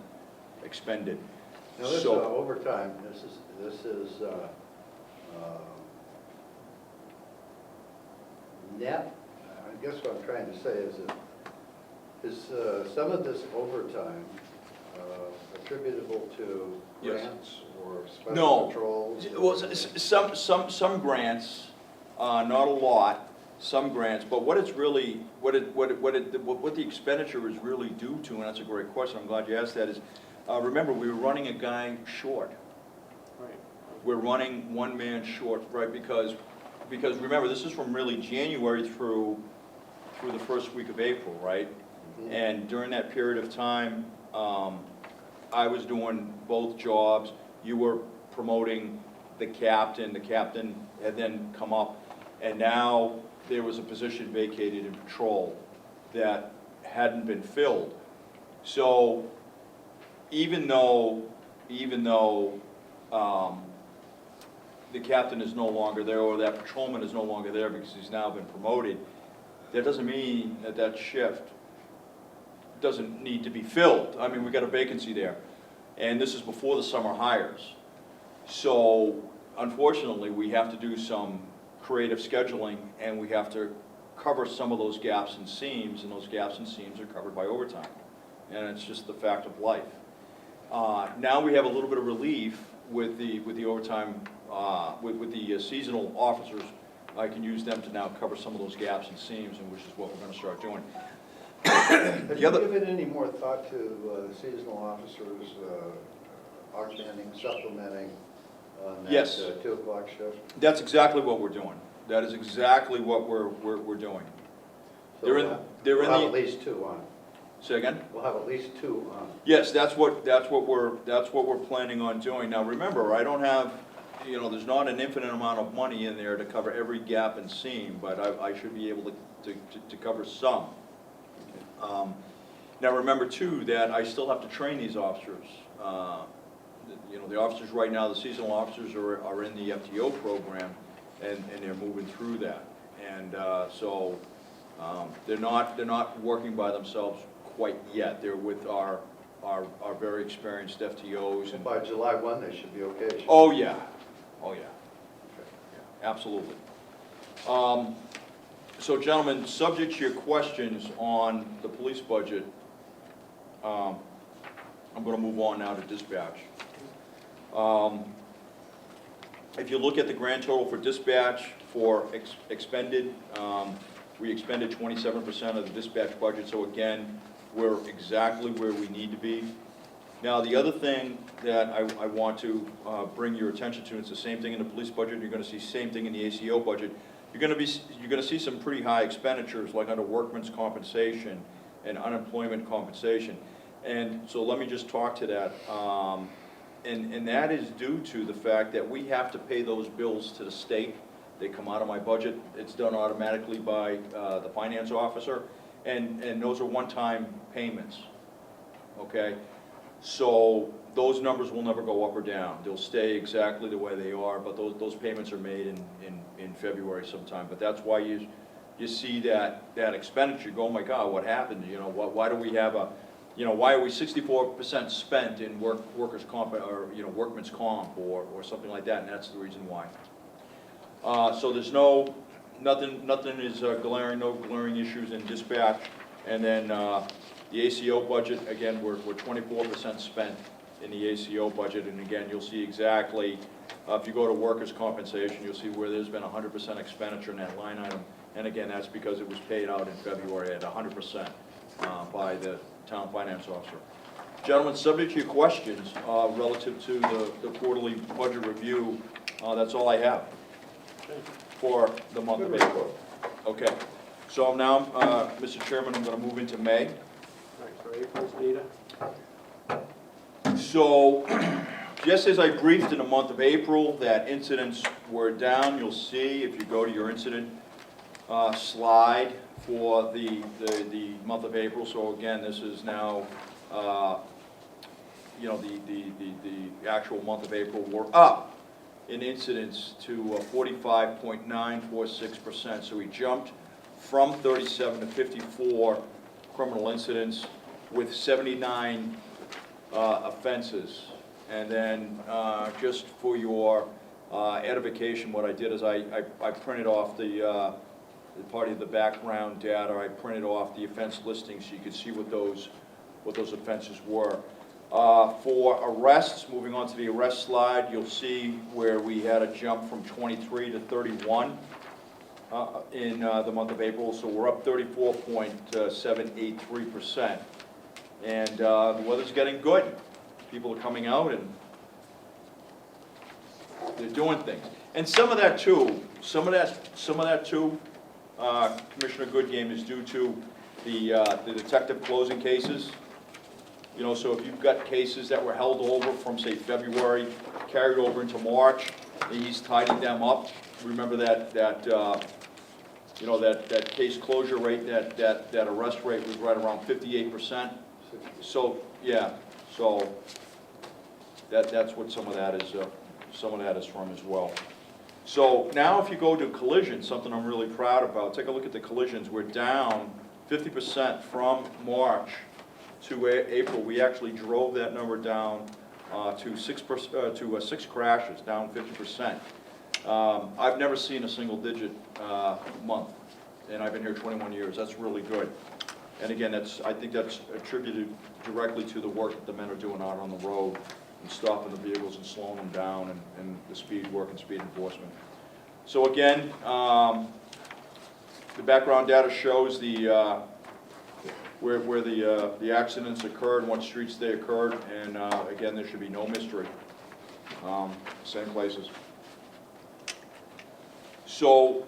expended. Now this So overtime, this is net. I guess what I'm trying to say is some of this overtime attributable to Yes. grants or special No. patrols? Well, some grants, not a lot, some grants, but what it's really, what the expenditure is really due to, and that's a great question, I'm glad you asked that, is, remember, we were running a guy short. Right. We're running one man short, right, because remember, this is from really January through the first week of April, right? Mhm. And during that period of time, I was doing both jobs. You were promoting the captain had then come up, and now there was a position vacated in patrol that hadn't been filled. So even though the captain is no longer there, or that patrolman is no longer there because he's now been promoted, that doesn't mean that shift doesn't need to be filled. I mean, we got a vacancy there, and this is before the summer hires. So unfortunately, we have to do some creative scheduling, and we have to cover some of those gaps and seams, and those gaps and seams are covered by overtime. And it's just the fact of life. Now we have a little bit of relief with the overtime, with the seasonal officers. I can use them to now cover some of those gaps and seams, and which is what we're going to start doing. Have you given any more thought to seasonal officers augmenting, supplementing on that Yes. 2 o'clock shift? That's exactly what we're doing. That is exactly what we're doing. So They're in we'll have the. at least 2 on. Say again? We'll have at least 2 on. Yes, that's what we're planning on doing. Now, remember, I don't have, there's not an infinite amount of money in there to cover every gap and seam, but I should be able to cover some. Now, remember too that I still have to train these officers. The officers right now, the seasonal officers are in the FTO program, and they're moving through that. And so they're not working by themselves quite yet. They're with our very experienced FTOs. And By July 1, they should be okay. oh yeah, oh yeah. absolutely. So gentlemen, subject to your questions on the police budget, I'm gonna move on now to dispatch. If you look at the grand total for dispatch for expended, we expended 27% of the dispatch budget, so again, we're exactly where we need to be. Now, the other thing that I want to bring your attention to, it's the same thing in the police budget, you're gonna see same thing in the ACO budget. You're gonna see some pretty high expenditures, like under workman's compensation and unemployment compensation. And so let me just talk to that. And that is due to the fact that we have to pay those bills to the state. They come out of my budget. It's done automatically by the finance officer. And those are one-time payments, okay? So those numbers will never go up or down. They'll stay exactly the way they are, but those payments are made in February sometime. But that's why you see that expenditure, you go, oh my God, what happened? You know, why do we have a, you know, why are we 64% spent in workers' comp, or, you know, workman's comp, or something like that, and that's the reason why. So there's nothing is glaring, no glaring issues in dispatch. And then the ACO budget, again, we're 24% spent in the ACO budget, and again, you'll see exactly, if you go to workers' compensation, you'll see where there's been 100% expenditure in that line item, and again, that's because it was paid out in February at 100% by the town finance officer. Gentlemen, subject to your questions relative to the quarterly budget review, that's all I have for the month of April. Okay, so now, Mr. Chairman, I'm going to move into May. All right, for April's data. So, just as I briefed in the month of April, that incidents were down. You'll see if you go to your incident slide for the month of April. So again, this is now, you know, the actual month of April. We're up in incidents to 45.946%. So we jumped from 37 to 54 criminal incidents with 79 offenses. And then just for your edification, what I did is I printed off the part of the background data. I printed off the offense listings so you could see what those offenses were. For arrests, moving on to the arrest slide, you'll see where we had a jump from 23 to 31 in the month of April, so we're up 34.783%. And the weather's getting good. People are coming out and they're doing things. And some of that too, Commissioner Goodgame, is due to the detective closing cases. You know, so if you've got cases that were held over from, say, February, carried over into March, he's tidying them up. Remember that you know, that case closure rate, that arrest rate was right around 58%. So yeah, so that's what some of that is from as well. So now if you go to collisions, something I'm really proud about, take a look at the collisions. We're down 50% from March to April. We actually drove that number down to 6 crashes, down 50%. I've never seen a single-digit month, and I've been here 21 years. That's really good. And again, I think that's attributed directly to the work that the men are doing out on the road and stopping the vehicles and slowing them down, and the speed work and speed enforcement. So again, the background data shows where the accidents occurred and what streets they occurred, and again, there should be no mystery. Same places. So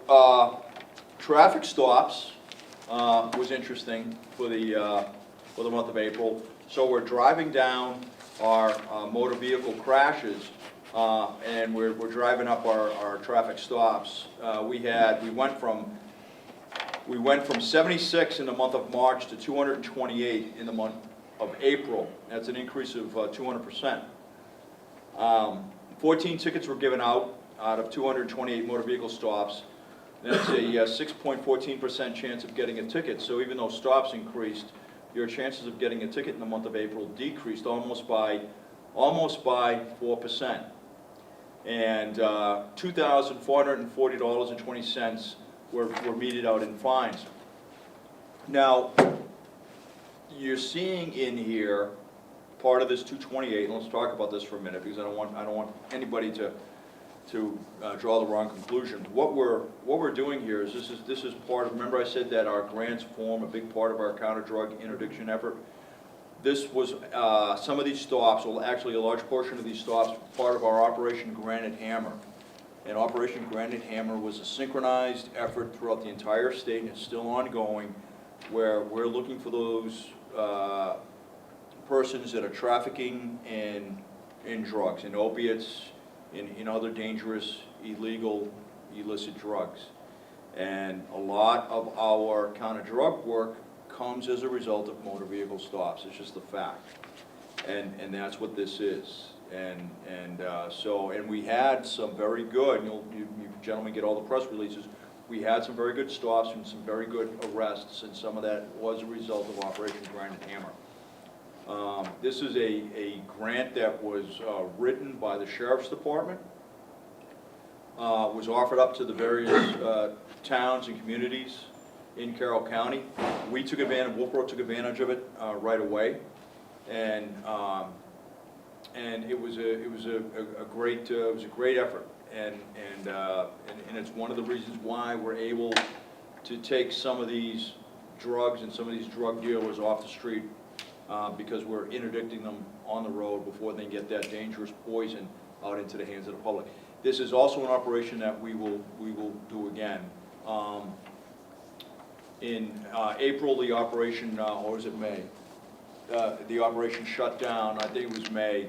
traffic stops was interesting for the month of April. So we're driving down our motor vehicle crashes, and we're driving up our traffic stops. We went from 76 in the month of March to 228 in the month of April. That's an increase of 200%. 14 tickets were given out of 228 motor vehicle stops. That's a 6.14% chance of getting a ticket. So even though stops increased, your chances of getting a ticket in the month of April decreased almost by 4%. and $2,440.20 were meted out in fines. Now, you're seeing in here part of this 228, and let's talk about this for a minute, because I don't want anybody to draw the wrong conclusion. What we're doing here is this is part of, remember I said that our grants form a big part of our counter-drug interdiction effort? This was, some of these stops, well actually a large portion of these stops, part of our Operation Granite Hammer. And Operation Granite Hammer was a synchronized effort throughout the entire state, and it's still ongoing, where we're looking for those persons that are trafficking in drugs, in opiates, in other dangerous, illegal, illicit drugs. And a lot of our counter-drug work comes as a result of motor vehicle stops. It's just a fact. And that's what this is. And we had some very good, you gentlemen get all the press releases, we had some very good stops and some very good arrests, and some of that was a result of Operation Granite Hammer. This is a grant that was written by the Sheriff's Department, was offered up to the various towns and communities in Carroll County. We took advantage, Wolfeboro took advantage of it right away, and it was a great effort, and it's one of the reasons why we're able to take some of these drugs and some of these drug dealers off the street, because we're interdicting them on the road before they get that dangerous poison out into the hands of the public. This is also an operation that we will do again. In April, the operation, or was it May? The operation shut down, I think it was May.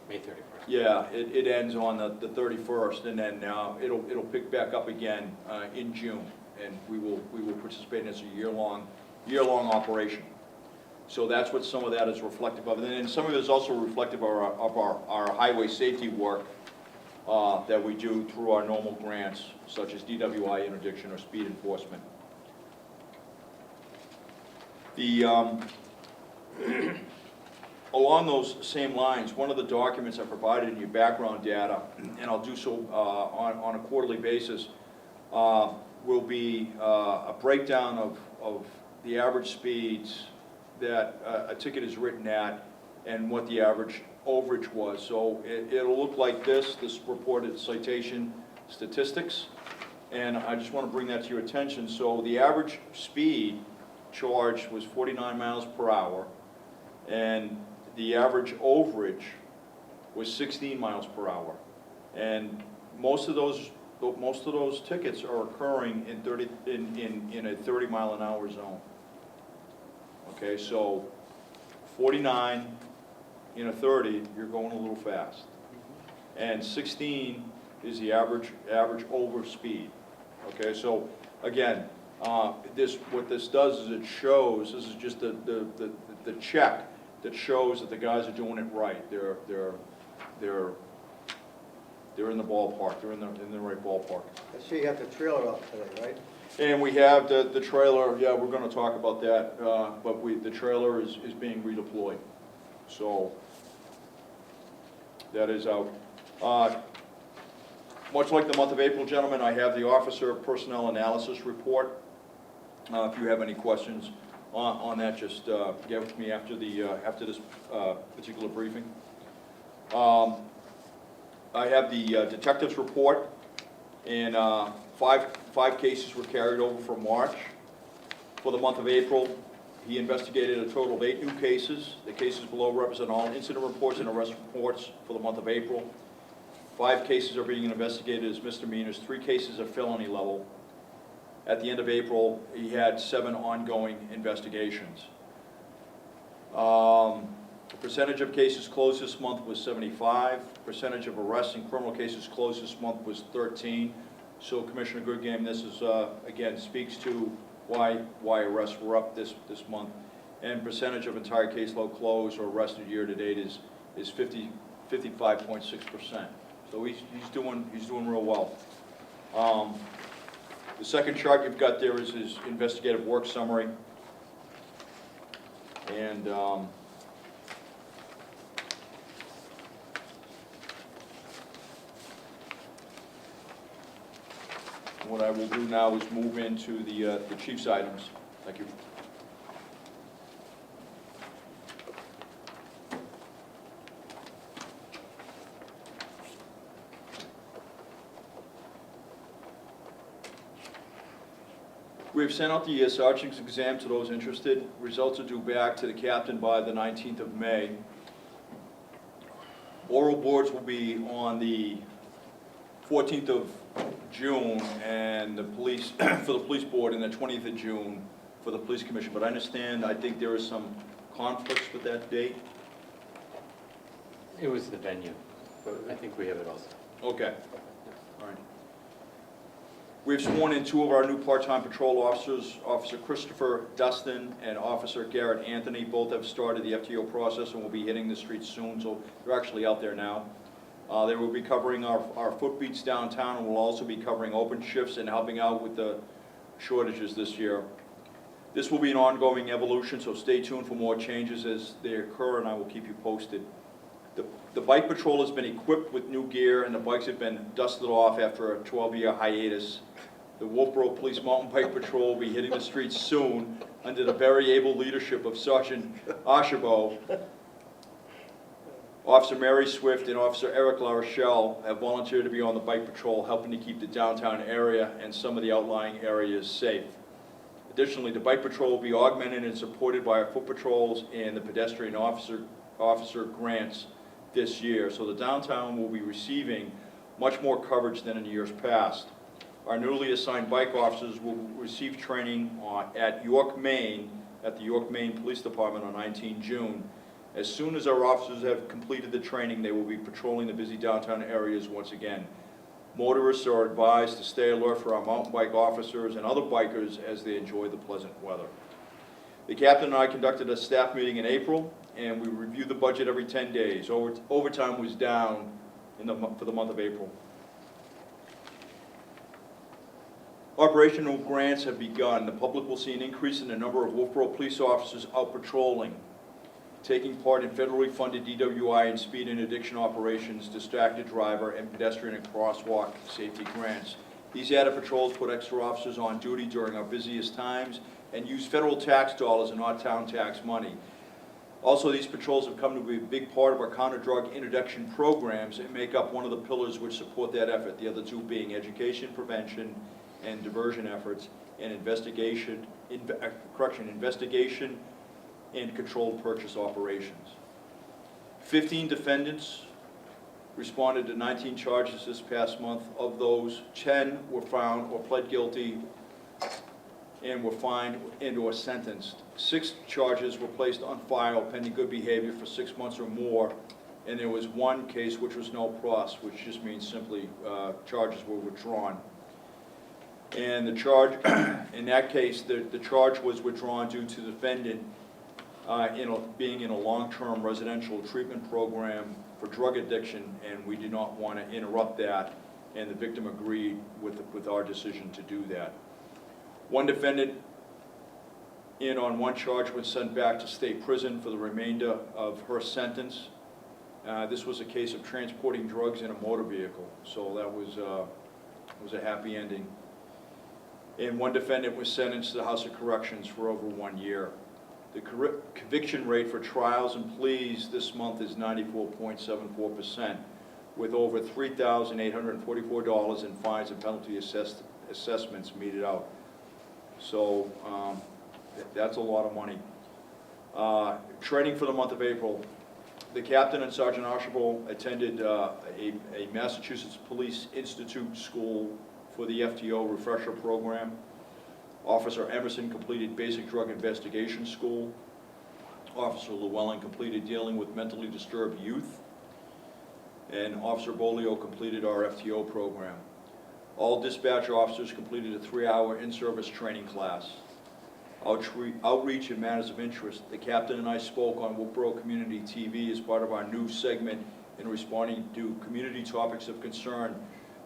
May 31st. Yeah, it ends on the 31st, and then it'll pick back up again in June, and we will participate in this a year-long operation. So that's what some of that is reflective of, and then some of it is also reflective of our highway safety work that we do through our normal grants, such as DWI interdiction or speed enforcement. Along those same lines, one of the documents I provided in your background data, and I'll do so on a quarterly basis, will be a breakdown of the average speeds that a ticket is written at and what the average overage was. So it'll look like this reported citation statistics, and I just want to bring that to your attention. So the average speed charged was 49 miles per hour, and the average overage was 16 miles per hour. And most of those tickets are occurring in a 30 mile an hour zone. Okay, so 49 in a 30, you're going a little fast. And 16 is the average over speed. Okay, so again, what this does is it shows, this is just the check that shows that the guys are doing it right. They're in the ballpark. They're in the right ballpark. I see you have the trailer up today, right? And we have the trailer. Yeah, we're going to talk about that. But the trailer is being redeployed. So that is out. Much like the month of April, gentlemen, I have the officer personnel analysis report. If you have any questions on that, just get with me after this particular briefing. I have the detective's report, and five cases were carried over from March. For the month of April, he investigated a total of 8 new cases. The cases below represent all incident reports and arrest reports for the month of April. 5 cases are being investigated as misdemeanors, 3 cases are felony level. At the end of April, he had 7 ongoing investigations. The percentage of cases closed this month was 75. Percentage of arrests and criminal cases closed this month was 13. So Commissioner Goodgame, this is again speaks to why arrests were up this month. And percentage of entire caseload closed or arrested year to date is 55.6%. So he's doing real well. The second chart you've got there is his investigative work summary. And What I will do now is move into the chief's items. Thank you. We have sent out the sergeant's exam to those interested. Results are due back to the captain by the 19th of May. Oral boards will be on the 14th of June, and the police, for the police board, and the 20th of June for the police commission. But I think there is some conflicts with that date. It was the venue, but I think we have it also. Okay, all right. We've sworn in 2 of our new part-time patrol officers, Officer Christopher Dustin and Officer Garrett Anthony. Both have started the FTO process and will be hitting the streets soon, so they're actually out there now. They will be covering our foot beats downtown, and will also be covering open shifts and helping out with the shortages this year. This will be an ongoing evolution, so stay tuned for more changes as they occur, and I will keep you posted. The bike patrol has been equipped with new gear, and the bikes have been dusted off after a 12-year hiatus. The Wolfeboro Police Mountain Bike Patrol will be hitting the streets soon under the very able leadership of Sergeant Archibald. Officer Mary Swift and Officer Eric LaRochelle have volunteered to be on the bike patrol, helping to keep the downtown area and some of the outlying areas safe. Additionally, the bike patrol will be augmented and supported by our foot patrols and the pedestrian officer grants this year. So the downtown will be receiving much more coverage than in years past. Our newly assigned bike officers will receive training at York, Maine, at the York, Maine Police Department on 19 June. As soon as our officers have completed the training, they will be patrolling the busy downtown areas once again. Motorists are advised to stay alert for our mountain bike officers and other bikers as they enjoy the pleasant weather. The captain and I conducted a staff meeting in April, and we reviewed the budget every 10 days. Overtime was down for the month of April. Operational grants have begun. The public will see an increase in the number of Wolfeboro police officers out patrolling, taking part in federally funded DWI and speed interdiction operations, distracted driver, and pedestrian and crosswalk safety grants. These added patrols put extra officers on duty during our busiest times and use federal tax dollars and not town tax money. Also, these patrols have come to be a big part of our counter-drug interdiction programs and make up one of the pillars which support that effort, the other 2 being education, prevention, and diversion efforts, and investigation and controlled purchase operations. 15 defendants responded to 19 charges this past month. Of those, 10 were found or pled guilty and were fined and or sentenced. 6 charges were placed on file pending good behavior for 6 months or more, and there was 1 case which was no pros, which just means simply charges were withdrawn. And the charge, in that case, the charge was withdrawn due to the defendant being in a long-term residential treatment program for drug addiction, and we did not want to interrupt that, and the victim agreed with our decision to do that. 1 defendant in on 1 charge was sent back to state prison for the remainder of her sentence. This was a case of transporting drugs in a motor vehicle, so that was a happy ending. And 1 defendant was sentenced to the House of Corrections for over 1 year. The conviction rate for trials and pleas this month is 94.74%, with over $3,844 in fines and penalty assessments meted out. So that's a lot of money. Training for the month of April. The captain and Sergeant Archibald attended a Massachusetts Police Institute school for the FTO refresher program. Officer Emerson completed basic drug investigation school. Officer Llewellyn completed dealing with mentally disturbed youth. And Officer Bolio completed our FTO program. All dispatch officers completed a 3-hour in-service training class. Outreach and matters of interest. The captain and I spoke on Wolfeboro Community TV as part of our new segment in responding to community topics of concern.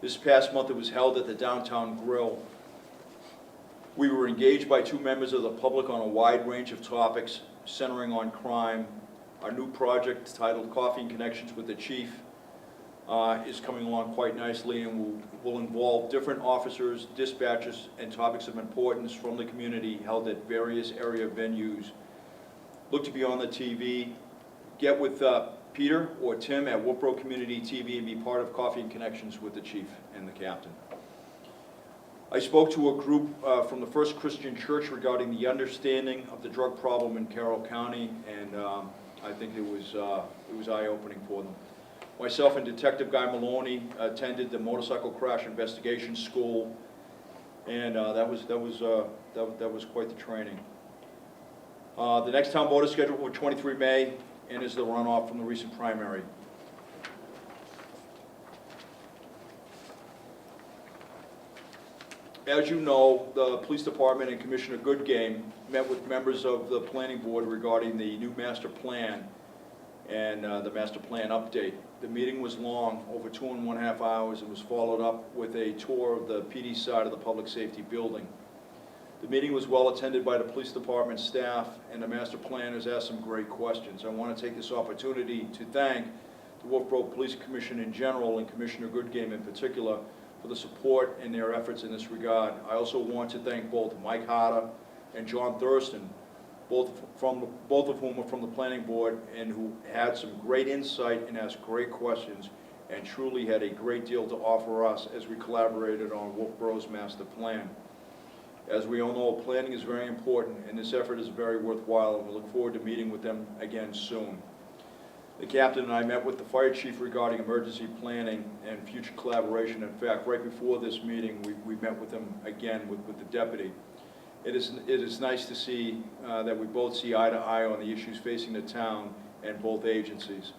This past month it was held at the Downtown Grill. We were engaged by 2 members of the public on a wide range of topics centering on crime, our new project titled Coffee and Connections with the Chief, is coming along quite nicely and will involve different officers, dispatchers, and topics of importance from the community held at various area venues. Look to be on the TV. Get with Peter or Tim at Wolfeboro Community TV and be part of Coffee and Connections with the chief and the captain. I spoke to a group from the First Christian Church regarding the understanding of the drug problem in Carroll County, and I think it was eye-opening for them. Myself and Detective Guy Maloney attended the motorcycle crash investigation school, and that was quite the training. The next town vote is scheduled for 23 May and is the runoff from the recent primary. As you know, the police department and Commissioner Goodgame met with members of the planning board regarding the new master plan and the master plan update. The meeting was long, over 2.5 hours, and was followed up with a tour of the PD side of the public safety building. The meeting was well attended by the police department staff, and the master planners asked some great questions. I want to take this opportunity to thank the Wolfeboro Police Commission in general and Commissioner Goodgame in particular for the support and their efforts in this regard. I also want to thank both Mike Harder and John Thurston, both of whom are from the planning board and who had some great insight and asked great questions and truly had a great deal to offer us as we collaborated on Wolfeboro's master plan. As we all know, planning is very important, and this effort is very worthwhile, and we look forward to meeting with them again soon. The captain and I met with the fire chief regarding emergency planning and future collaboration. In fact, right before this meeting, we met with him again with the deputy. It is nice to see that we both see eye to eye on the issues facing the town and both agencies.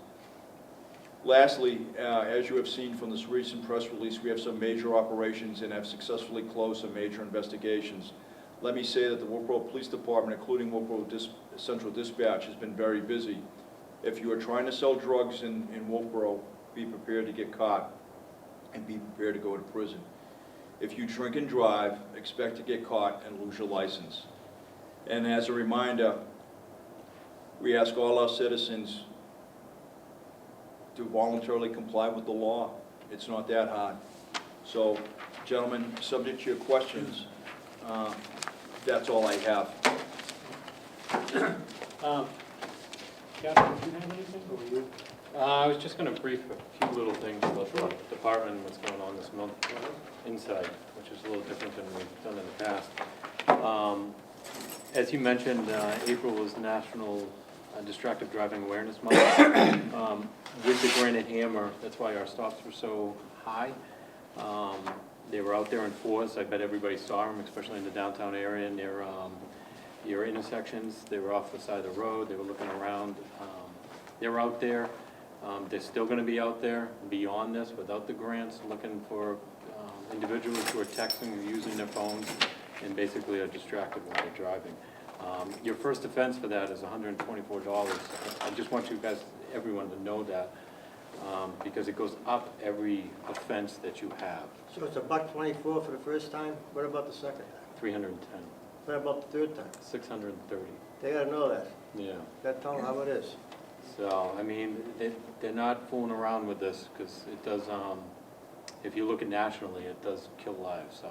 Lastly, as you have seen from this recent press release, we have some major operations and have successfully closed some major investigations. Let me say that the Wolfeboro Police Department, including Wolfeboro Central Dispatch, has been very busy. If you are trying to sell drugs in Wolfeboro, be prepared to get caught and be prepared to go to prison. If you drink and drive, expect to get caught and lose your license. And as a reminder, we ask all our citizens to voluntarily comply with the law. It's not that hard. So, gentlemen, subject to your questions, that's all I have. Captain, do you have anything, or you? I was just going to brief a few little things about the department and what's going on this month inside, which is a little different than we've done in the past. As you mentioned, April was National Distracted Driving Awareness Month. With the Granite Hammer, that's why our stops were so high. They were out there in force. I bet everybody saw them, especially in the downtown area near your intersections. They were off the side of the road. They were looking around. They were out there. They're still going to be out there beyond this without the grants, looking for individuals who are texting or using their phones and basically are distracted while they're driving. Your first offense for that is $124. I just want you guys, everyone, to know that because it goes up every offense that you have. So it's $124 for the first time? What about the second time? 310. What about the third time? 630. They gotta know that. Yeah. Gotta tell them how it is. So, I mean, they're not fooling around with this because it does, if you look at nationally, it does kill lives, so.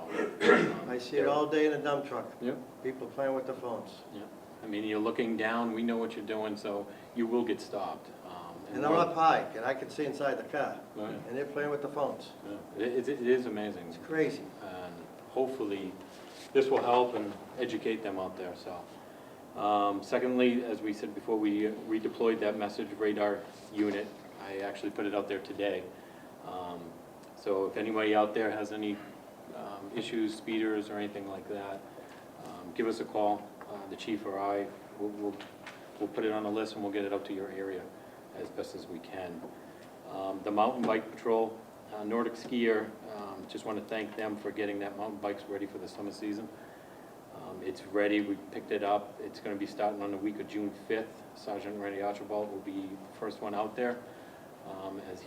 I see it all day in a dump truck. Yep. People playing with their phones. Yeah. I mean, you're looking down, we know what you're doing, so you will get stopped. And I'm up high, and I can see inside the car. Oh, yeah. And they're playing with the phones. Yeah. It is amazing. It's crazy. And hopefully, this will help and educate them out there, so. Secondly, as we said before, we redeployed that message radar unit. I actually put it out there today. So if anybody out there has any issues, speeders or anything like that, give us a call, the chief or I. We'll put it on a list and we'll get it out to your area as best as we can. The mountain bike patrol, Nordic Skier, just want to thank them for getting that mountain bikes ready for the summer season. It's ready, we picked it up. It's going to be starting on the week of June 5th. Sergeant Randy Archibald will be the first one out there. As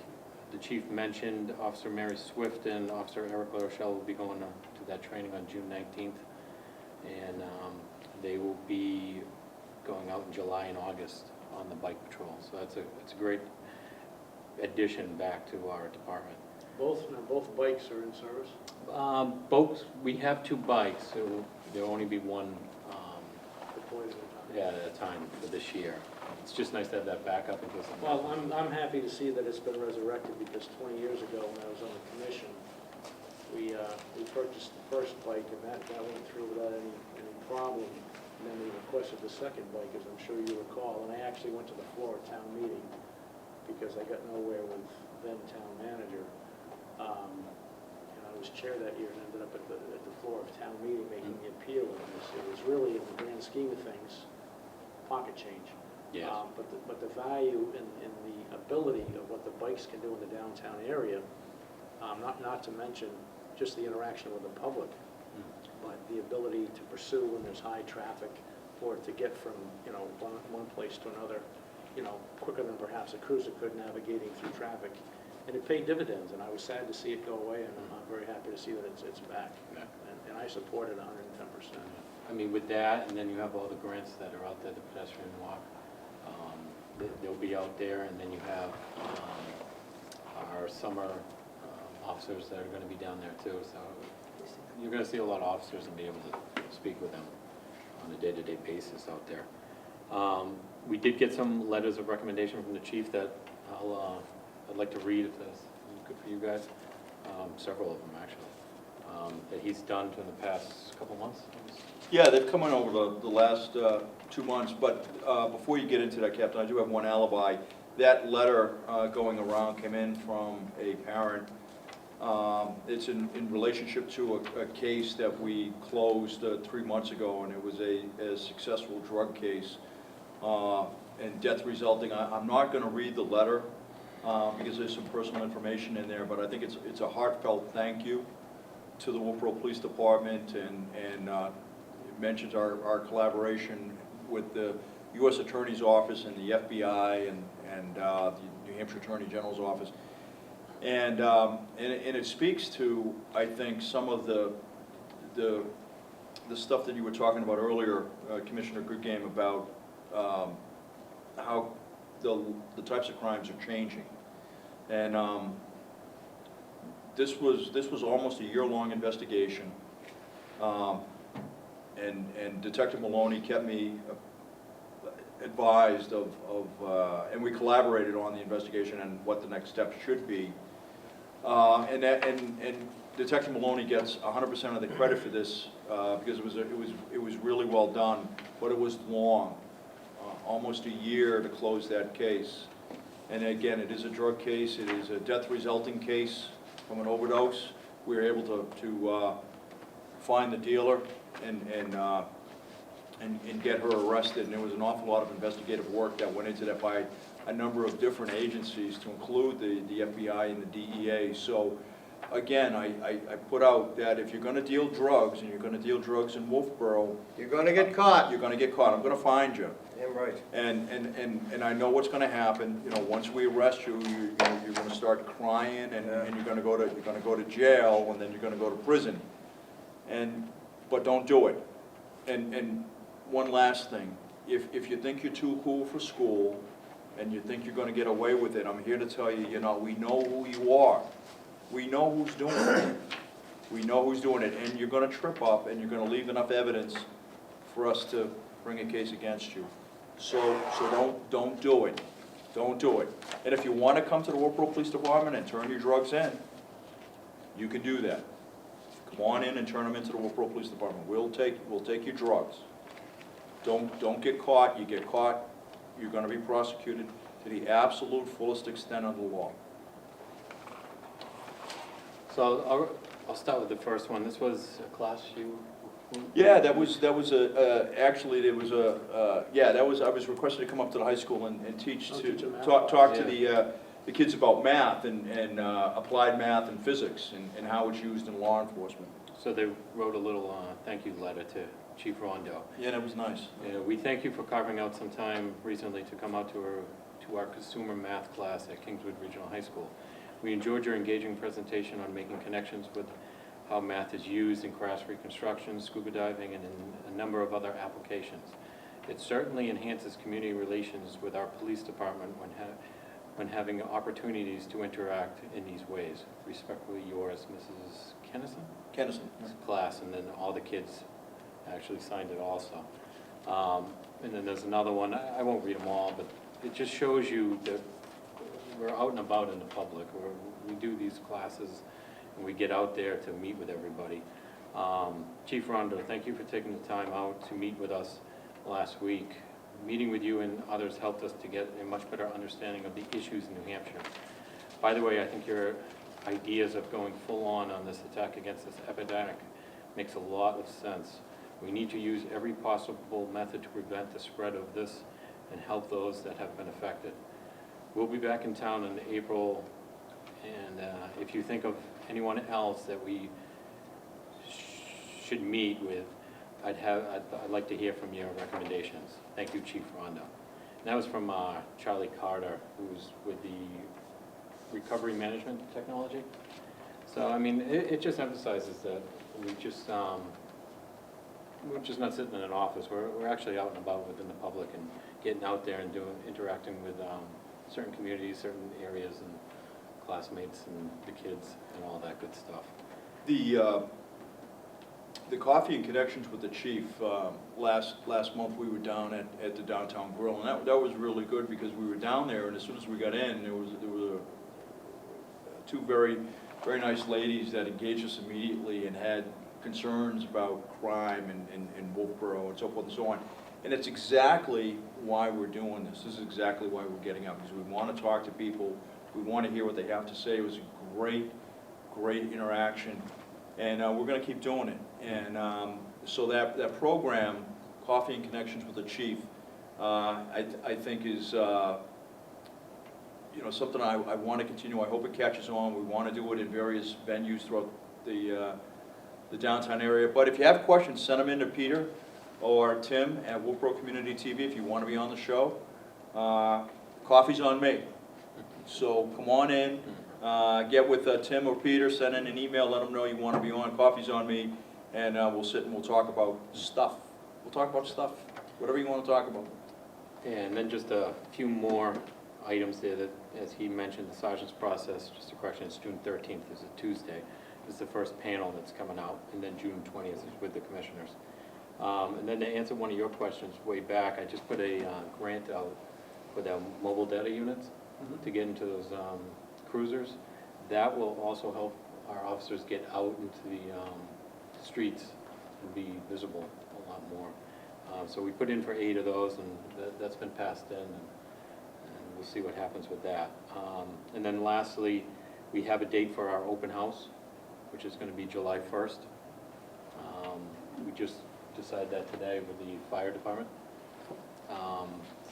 the chief mentioned, Officer Mary Swift and Officer Eric LaRochelle will be going to that training on June 19th. And they will be going out in July and August on the bike patrol. So it's a great addition back to our department. Both bikes are in service? Both, we have 2 bikes, so there'll only be one Deployed at a time? at a time for this year. It's just nice to have that backup in case something Well, happens. I'm happy to see that it's been resurrected, because 20 years ago, when I was on the commission, we purchased the first bike, and that went through without any problem. And then we requested the second bike, as I'm sure you recall, and I actually went to the floor of town meeting, because I got nowhere with then town manager. And I was chair that year and ended up at the floor of town meeting making the appeal, and it was really, in the grand scheme of things, pocket change. Yes. But the value in the ability of what the bikes can do in the downtown area, not to mention just the interaction with the public, but the ability to pursue when there's high traffic, or to get from, one place to another, quicker than perhaps a cruiser could, navigating through traffic. And it paid dividends, and I was sad to see it go away, and I'm very happy to see that it's back. Yeah. And I support it 110%. I mean, with that, and then you have all the grants that are out there, the pedestrian walk, they'll be out there, and then you have our summer officers that are gonna be down there too, so you're gonna see a lot of officers and be able to speak with them on a day-to-day basis out there. We did get some letters of recommendation from the chief that I'd like to read if that's good for you guys. Several of them, actually, that he's done in the past couple months. Yeah, they've come in over the last 2 months, but before you get into that, Captain, I do have one alibi. That letter going around came in from a parent. It's in relationship to a case that we closed 3 months ago, and it was a successful drug case, and death resulting. I'm not going to read the letter because there's some personal information in there, but I think it's a heartfelt thank you to the Wolfeboro Police Department, and it mentions our collaboration with the U.S. Attorney's Office and the FBI and the New Hampshire Attorney General's Office. And it speaks to, I think, some of the stuff that you were talking about earlier, Commissioner Goodgame, about how the types of crimes are changing. And this was almost a year-long investigation, and Detective Maloney kept me advised of and we collaborated on the investigation and what the next steps should be. And Detective Maloney gets 100% of the credit for this because it was really well done, but it was long, almost a year to close that case. And again, it is a drug case. It is a death-resulting case from an overdose. We were able to find the dealer and get her arrested. And there was an awful lot of investigative work that went into that by a number of different agencies, to include the FBI and the DEA. So again, I put out that if you're going to deal drugs, and you're going to deal drugs in Wolfeboro, You're gonna get caught. you're going to get caught. I'm going to find you. Damn right. And I know what's going to happen. Once we arrest you, you're going to start crying, and you're going to go to jail, and then you're going to go to prison. But don't do it. And one last thing, if you think you're too cool for school, and you think you're going to get away with it, I'm here to tell you, we know who you are. We know who's doing it. We know who's doing it, and you're going to trip up, and you're going to leave enough evidence for us to bring a case against you. So don't do it. Don't do it. And if you want to come to the Wolfeboro Police Department and turn your drugs in, you can do that. Come on in and turn them into the Wolfeboro Police Department. We'll take your drugs. Don't get caught. You get caught, you're going to be prosecuted to the absolute fullest extent of the law. So I'll start with the first one. This was a class you... Yeah, that was actually, there was I was requested to come up to the high school and teach talk to the kids about math and applied math and physics and how it's used in law enforcement. So they wrote a little thank you letter to Chief Rondo. Yeah, that was nice. We thank you for carving out some time recently to come out to our consumer math class at Kingswood Regional High School. We enjoyed your engaging presentation on making connections with how math is used in crash reconstruction, scuba diving, and in a number of other applications. It certainly enhances community relations with our police department when having opportunities to interact in these ways. Respectfully yours, Mrs. Kennison? Kennison. Class, and then all the kids actually signed it also. And then there's another one, I won't read them all, but it just shows you that we're out and about in the public. We do these classes, and we get out there to meet with everybody. Chief Rondo, thank you for taking the time out to meet with us last week. Meeting with you and others helped us to get a much better understanding of the issues in New Hampshire. By the way, I think your ideas of going full-on this attack against this epidemic makes a lot of sense. We need to use every possible method to prevent the spread of this and help those that have been affected. We'll be back in town in April, and if you think of anyone else that we should meet with, I'd like to hear from your recommendations. Thank you, Chief Rondo. And that was from Charlie Carter, who's with the Recovery Management Technology. So, I mean, it just emphasizes that we're just not sitting in an office. We're actually out and about within the public and getting out there and interacting with certain communities, certain areas, and classmates and the kids and all that good stuff. The coffee and connections with the chief, last month we were down at the Downtown Grill, and that was really good because we were down there, and as soon as we got in, there were two very nice ladies that engaged us immediately and had concerns about crime in Wolfeboro and so forth and so on. And it's exactly why we're doing this. This is exactly why we're getting up, because we want to talk to people, we want to hear what they have to say. It was a great interaction. And we're going to keep doing it. And so that program, Coffee and Connections with the Chief, I think is something I want to continue. I hope it catches on. We want to do it in various venues throughout the downtown area. But if you have questions, send them in to Peter or Tim at Wolfeboro Community TV if you want to be on the show. Coffee's on me. So come on in. Get with Tim or Peter, send in an email, let them know you want to be on. Coffee's on me, and we'll sit and we'll talk about stuff. We'll talk about stuff, whatever you want to talk about. And then just a few more items there that, as he mentioned, the sergeant's process, just a correction, it's June 13th, is a Tuesday. This is the first panel that's coming out, and then June 20th is with the commissioners. And then to answer one of your questions way back, I just put a grant out for the mobile data units to get into those cruisers. That will also help our officers get out into the streets and be visible a lot more. So we put in for 8 of those, and that's been passed in, and we'll see what happens with that. And then lastly, we have a date for our open house, which is going to be July 1st. We just decided that today with the fire department.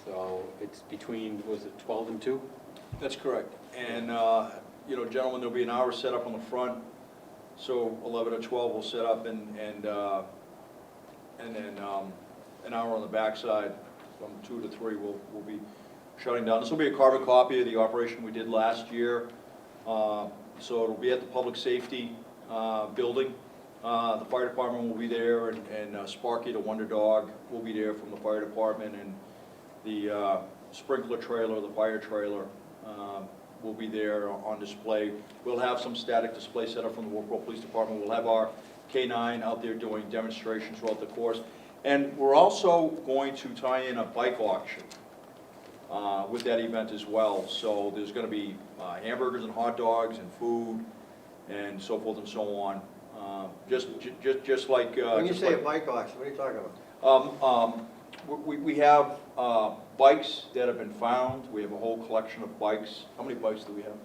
So it's between, was it 12 and 2? That's correct. And, gentlemen, there'll be an hour set up on the front. So 11 or 12 will set up, and then an hour on the backside from 2 to 3 will be shutting down. This will be a carbon copy of the operation we did last year. So it'll be at the public safety building. The fire department will be there, and Sparky, the Wonder Dog, will be there from the fire department, and the sprinkler trailer, the fire trailer, will be there on display. We'll have some static display set up from the Wolfeboro Police Department. We'll have our K-9 out there doing demonstrations throughout the course. And we're also going to tie in a bike auction with that event as well. So there's going to be hamburgers and hot dogs and food and so forth and so on. Just like... When you say a bike auction, what are you talking about? We have bikes that have been found. We have a whole collection of bikes. How many bikes do we have?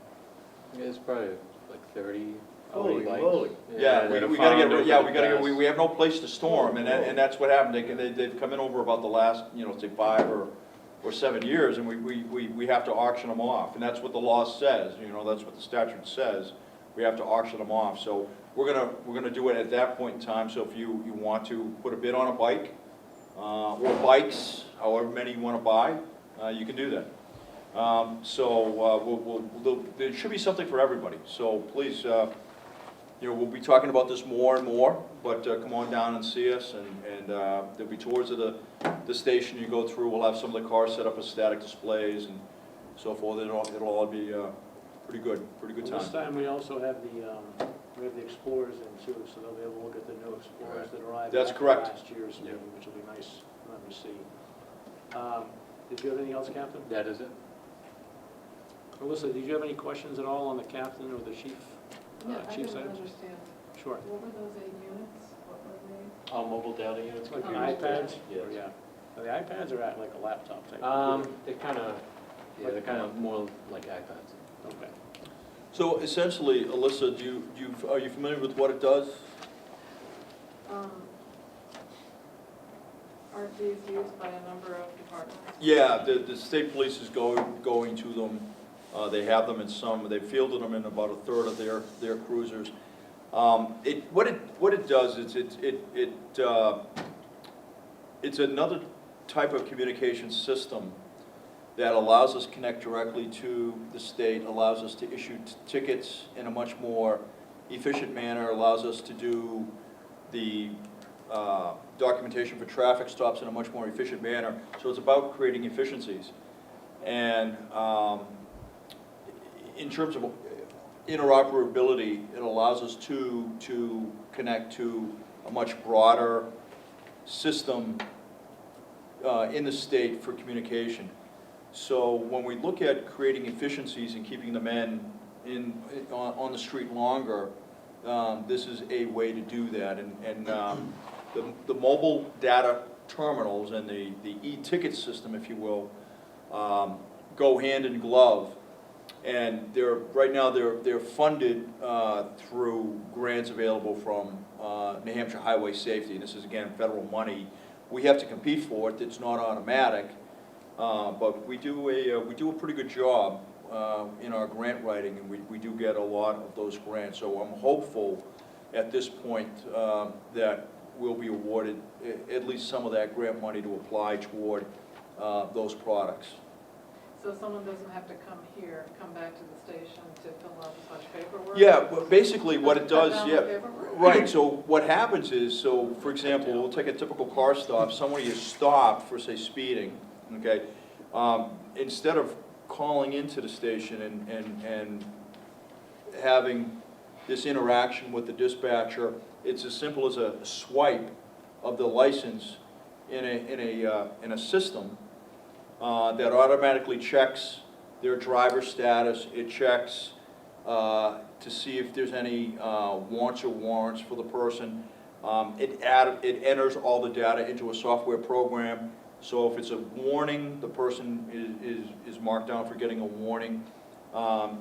Yeah, it's probably like 30. Holy bikes. moly. Yeah, that are we gotta found over get, the past- we have no place to store them, and that's what happened. They've come in over about the last, say 5 or 7 years, and we have to auction them off, and that's what the law says, that's what the statute says. We have to auction them off, so we're gonna do it at that point in time. So if you want to put a bid on a bike, or bikes, however many you want to buy, you can do that. There should be something for everybody. So please, we'll be talking about this more and more, but come on down and see us, and there'll be tours of the station you go through. We'll have some of the cars set up as static displays, so forth. It'll all be pretty good Well, this time. time we also have the Explorers in too, so they'll be able to look at the new Explorers that arrived That's after correct. last year's Yeah. meeting, which will be nice for them to see. Did you have anything else, Captain? That is it? Alyssa, did you have any questions at all on the captain or the chief? Yeah, I Chief's didn't items? understand, Sure. what were those 8 units? What were they? All mobile data units? Like the Computers. iPads? Yes. Or, yeah. Now, the iPads are at like a laptop type. They're kind of, yeah, they're kind of more like iPads. Okay. So essentially, Alyssa, are you familiar with what it does? Aren't these used by a number of departments? Yeah, the state police is going to them. They have them in some, they've fielded them in about a third of their cruisers. What it does is it's another type of communication system that allows us to connect directly to the state, allows us to issue tickets in a much more efficient manner, allows us to do the documentation for traffic stops in a much more efficient manner. So it's about creating efficiencies. And in terms of interoperability, it allows us to connect to a much broader system in the state for communication. So when we look at creating efficiencies and keeping the men on the street longer, this is a way to do that. And the mobile data terminals and the e-ticket system, if you will, go hand in glove. And right now they're funded through grants available from New Hampshire Highway Safety. This is, again, federal money. We have to compete for it. It's not automatic. But we do a pretty good job in our grant writing, and we do get a lot of those grants. So I'm hopeful at this point that we'll be awarded at least some of that grant money to apply toward those products. So someone doesn't have to come back to the station to fill out as much paperwork? Yeah, but basically what it does, Cut down yeah, the paperwork? right, so what happens is, so for example, we'll take a typical car stop, somebody is stopped for, say, speeding, okay? Instead of calling into the station and having this interaction with the dispatcher, it's as simple as a swipe of the license in a system that automatically checks their driver status. It checks to see if there's any wants or warrants for the person. It enters all the data into a software program. So if it's a warning, the person is marked down for getting a warning.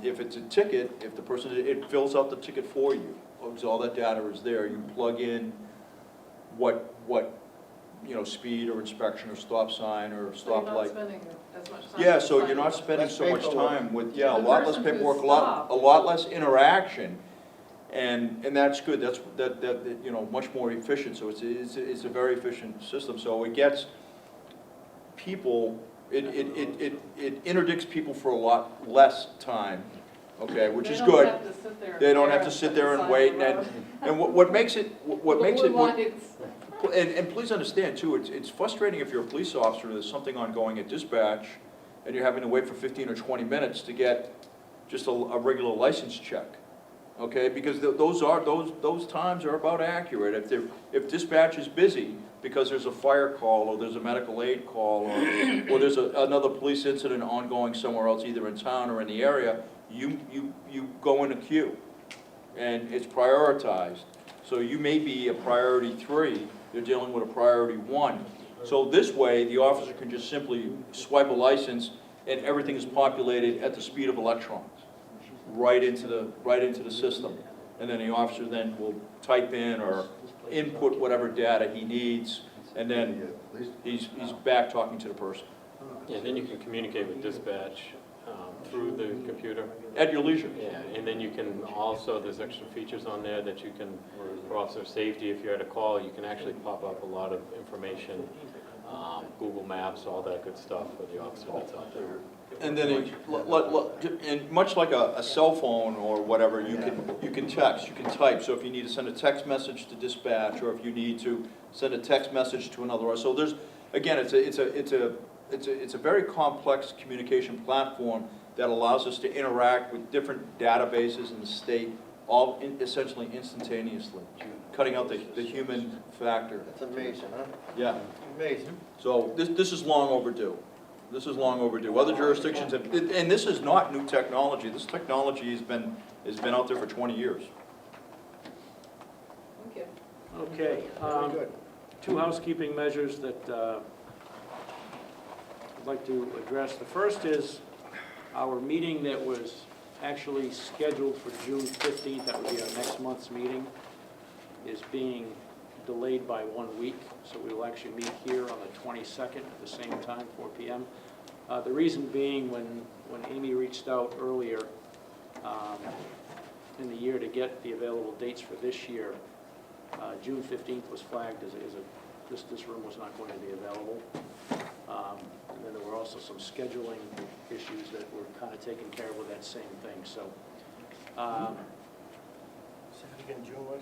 If it's a ticket, if the person, it fills out the ticket for you. So all that data is there. You plug in what speed or inspection or stop sign or So you're not stoplight. spending as much time? Yeah, so you're signing not up. spending Less so much paperwork. time with, a The lot less person who's paperwork, stopped. a lot less interaction, and that's good. That's much more efficient. So it's a very efficient system. So it gets people, it interdicts people for a lot less time. Okay, which is good. They don't have to sit there. They don't have to sit there and wait. And what makes it and please understand too, it's frustrating if you're a police officer, there's something ongoing at dispatch, and you're having to wait for 15 or 20 minutes to get just a regular license check, okay? Because those times are about accurate. If dispatch is busy because there's a fire call, or there's a medical aid call, or there's another police incident ongoing somewhere else, either in town or in the area, you go in a queue, and it's prioritized. So you may be a priority 3, they're dealing with a priority 1. So this way, the officer can just simply swipe a license, and everything is populated at the speed of electrons, right into the system. And then the officer then will type in or input whatever data he needs, and then he's back talking to the person. Yeah, then you can communicate with dispatch through the computer. At your leisure. Yeah, and then you can also, there's extra features on there that you can, for officer safety, if you're at a call, you can actually pop up a lot of information, Google Maps, all that good stuff for the officer that's out there. And then, and much like a cell phone or whatever, you can text, you can type. So if you need to send a text message to dispatch, or if you need to send a text message to another, so there's, again, it's it's a very complex communication platform that allows us to interact with different databases in the state, all essentially instantaneously, cutting out the human factor. That's amazing, huh? Yeah, Amazing. so this is long overdue. This is long overdue. Other jurisdictions have, and this is not new technology. This technology has been out there for 20 years. Thank you. Okay. Very good. Two housekeeping measures that I'd like to address. The first is our meeting that was actually scheduled for June 15th, that would be our next month's meeting, is being delayed by 1 week. So we will actually meet here on the 22nd at the same time, 4 p.m. The reason being, when Amy reached out earlier in the year to get the available dates for this year, June 15th was flagged as this room was not going to be available. And then there were also some scheduling issues that were kind of taken care of with that same thing. So Say it again, June what?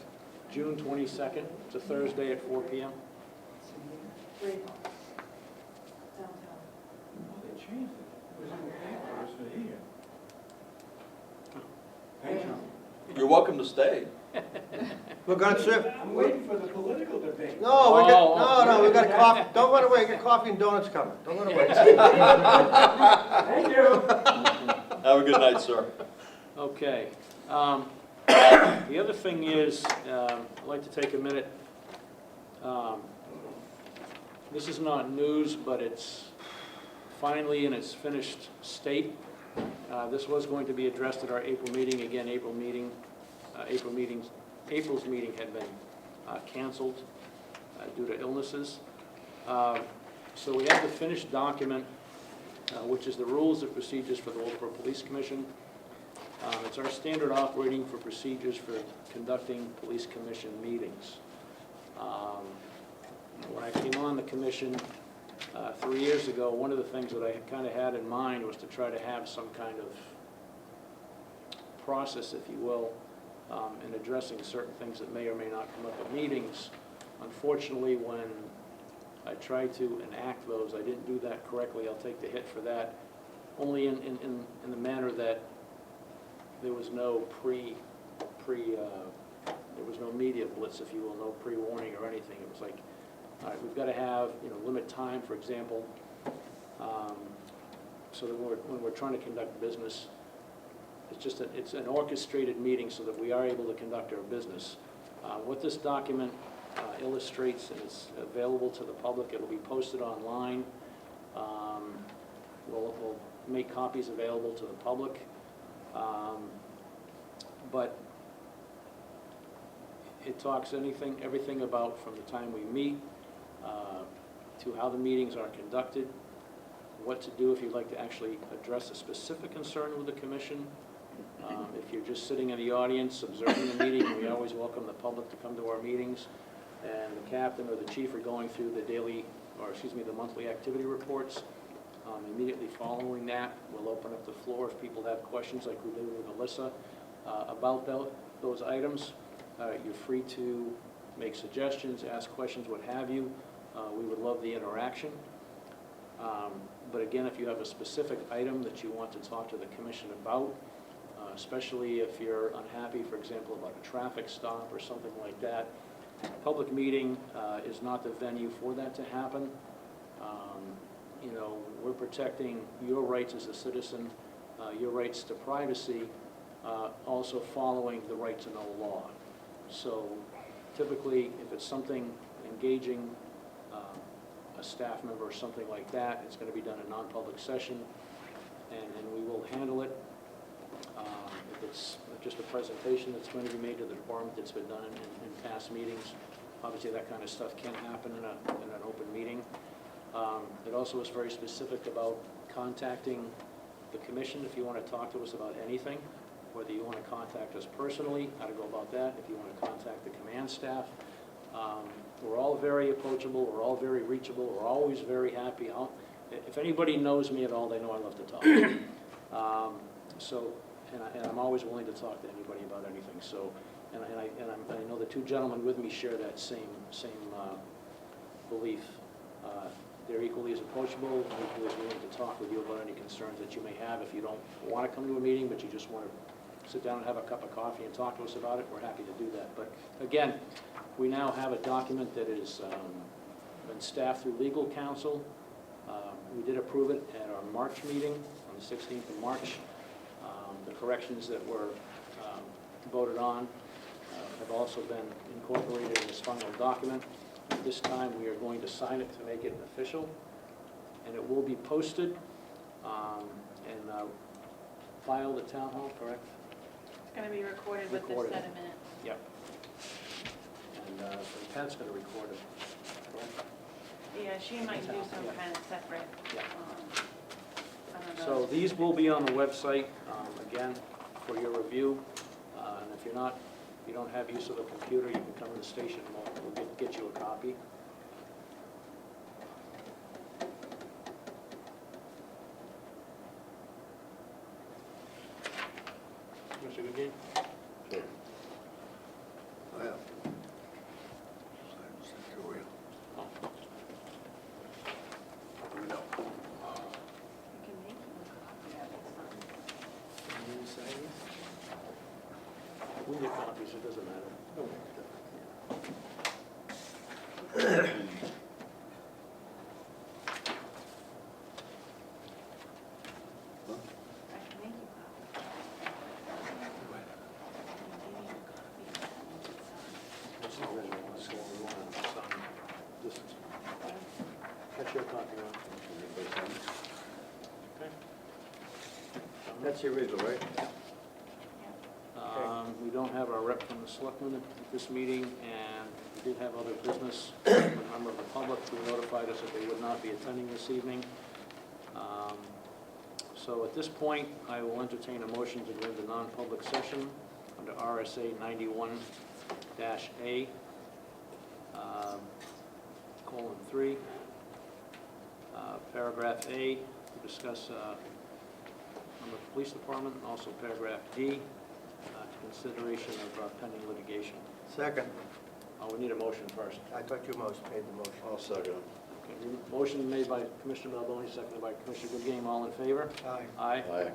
June 22nd, it's a Thursday at 4 p.m. Downtown. They changed it. It was in the paper, it's been here. Thank you. You're welcome to stay. We're gonna serve. I'm waiting for the political debate. No, we got, we got coffee. Don't run away. Get coffee and donuts coming. Don't run away. Thank you. Have a good night, sir. Okay. The other thing is, I'd like to take a minute. This is not news, but it's finally in its finished state. This was going to be addressed at our April meeting. Again, April's meeting had been canceled due to illnesses. So we have the finished document, which is the rules and procedures for the Wolfeboro Police Commission. It's our standard operating for procedures for conducting police commission meetings. When I came on the commission 3 years ago, one of the things that I kind of had in mind was to try to have some kind of process, if you will, in addressing certain things that may or may not come up at meetings. Unfortunately, when I tried to enact those, I didn't do that correctly. I'll take the hit for that, only in the manner that there was no there was no media blitz, if you will, no pre-warning or anything. It was like, all right, we've got to have, limit time, for example, so that when we're trying to conduct business, it's an orchestrated meeting so that we are able to conduct our business. What this document illustrates, and it's available to the public, it'll be posted online. We'll make copies available to the public. But it talks everything about from the time we meet to how the meetings are conducted, what to do if you'd like to actually address a specific concern with the commission. If you're just sitting in the audience observing the meeting, we always welcome the public to come to our meetings. And the captain or the chief are going through the monthly activity reports. Immediately following that, we'll open up the floor if people have questions, like we did with Alyssa, about those items. You're free to make suggestions, ask questions, what have you. We would love the interaction. But again, if you have a specific item that you want to talk to the commission about, especially if you're unhappy, for example, about a traffic stop or something like that, public meeting is not the venue for that to happen. We're protecting your rights as a citizen, your rights to privacy, also following the right to know law. So typically, if it's something engaging a staff member or something like that, it's going to be done in non-public session, and we will handle it. If it's just a presentation that's going to be made to the department that's been done in past meetings, obviously that kind of stuff can happen in an open meeting. It also is very specific about contacting the commission if you want to talk to us about anything, whether you want to contact us personally, how to go about that, if you want to contact the command staff. We're all very approachable, we're all very reachable, we're always very happy. If anybody knows me at all, they know I love to talk. And I'm always willing to talk to anybody about anything. So, I know the two gentlemen with me share that same belief. They're equally as approachable, and equally as willing to talk with you about any concerns that you may have. If you don't want to come to a meeting, but you just want to sit down and have a cup of coffee and talk to us about it, we're happy to do that. But again, we now have a document that has been staffed through legal counsel. We did approve it at our March meeting on the 16th of March. The corrections that were voted on have also been incorporated in this final document. At this time, we are going to sign it to make it official, and it will be posted and filed at Town Hall, correct? It's gonna be recorded with this Recorded. set of minutes. Yep. And Pat's going to record it, correct? Yeah, she might do some Yeah. kind of separate, Yeah. I don't know. So these will be on the website, again, for your review. And if you're not, you don't have use of a computer, you can come to the station and we'll get you a copy. Mr. Goodyear? Sure. Oh, yeah. Oh. You can make you a copy of it, son. We get copies, it doesn't matter. I can make you a copy. I can give you a copy of that and you can sign. That's the original one, so we want to sign this. That's your copy, Ron. Okay. That's the original, right? We don't have our rep from the selectmen at this meeting, and we did have other business. A member of the public who notified us that they would not be attending this evening. So at this point, I will entertain a motion to go into non-public session under RSA 91-A, :3, paragraph A, to discuss on the police department, and also paragraph D, consideration of pending litigation. Second. We need a motion first. I thought you most made the motion. I'll second. Okay, motion made by Commissioner Malboni, seconded by Commissioner Goodgame. All in favor? Aye. Aye. Aye.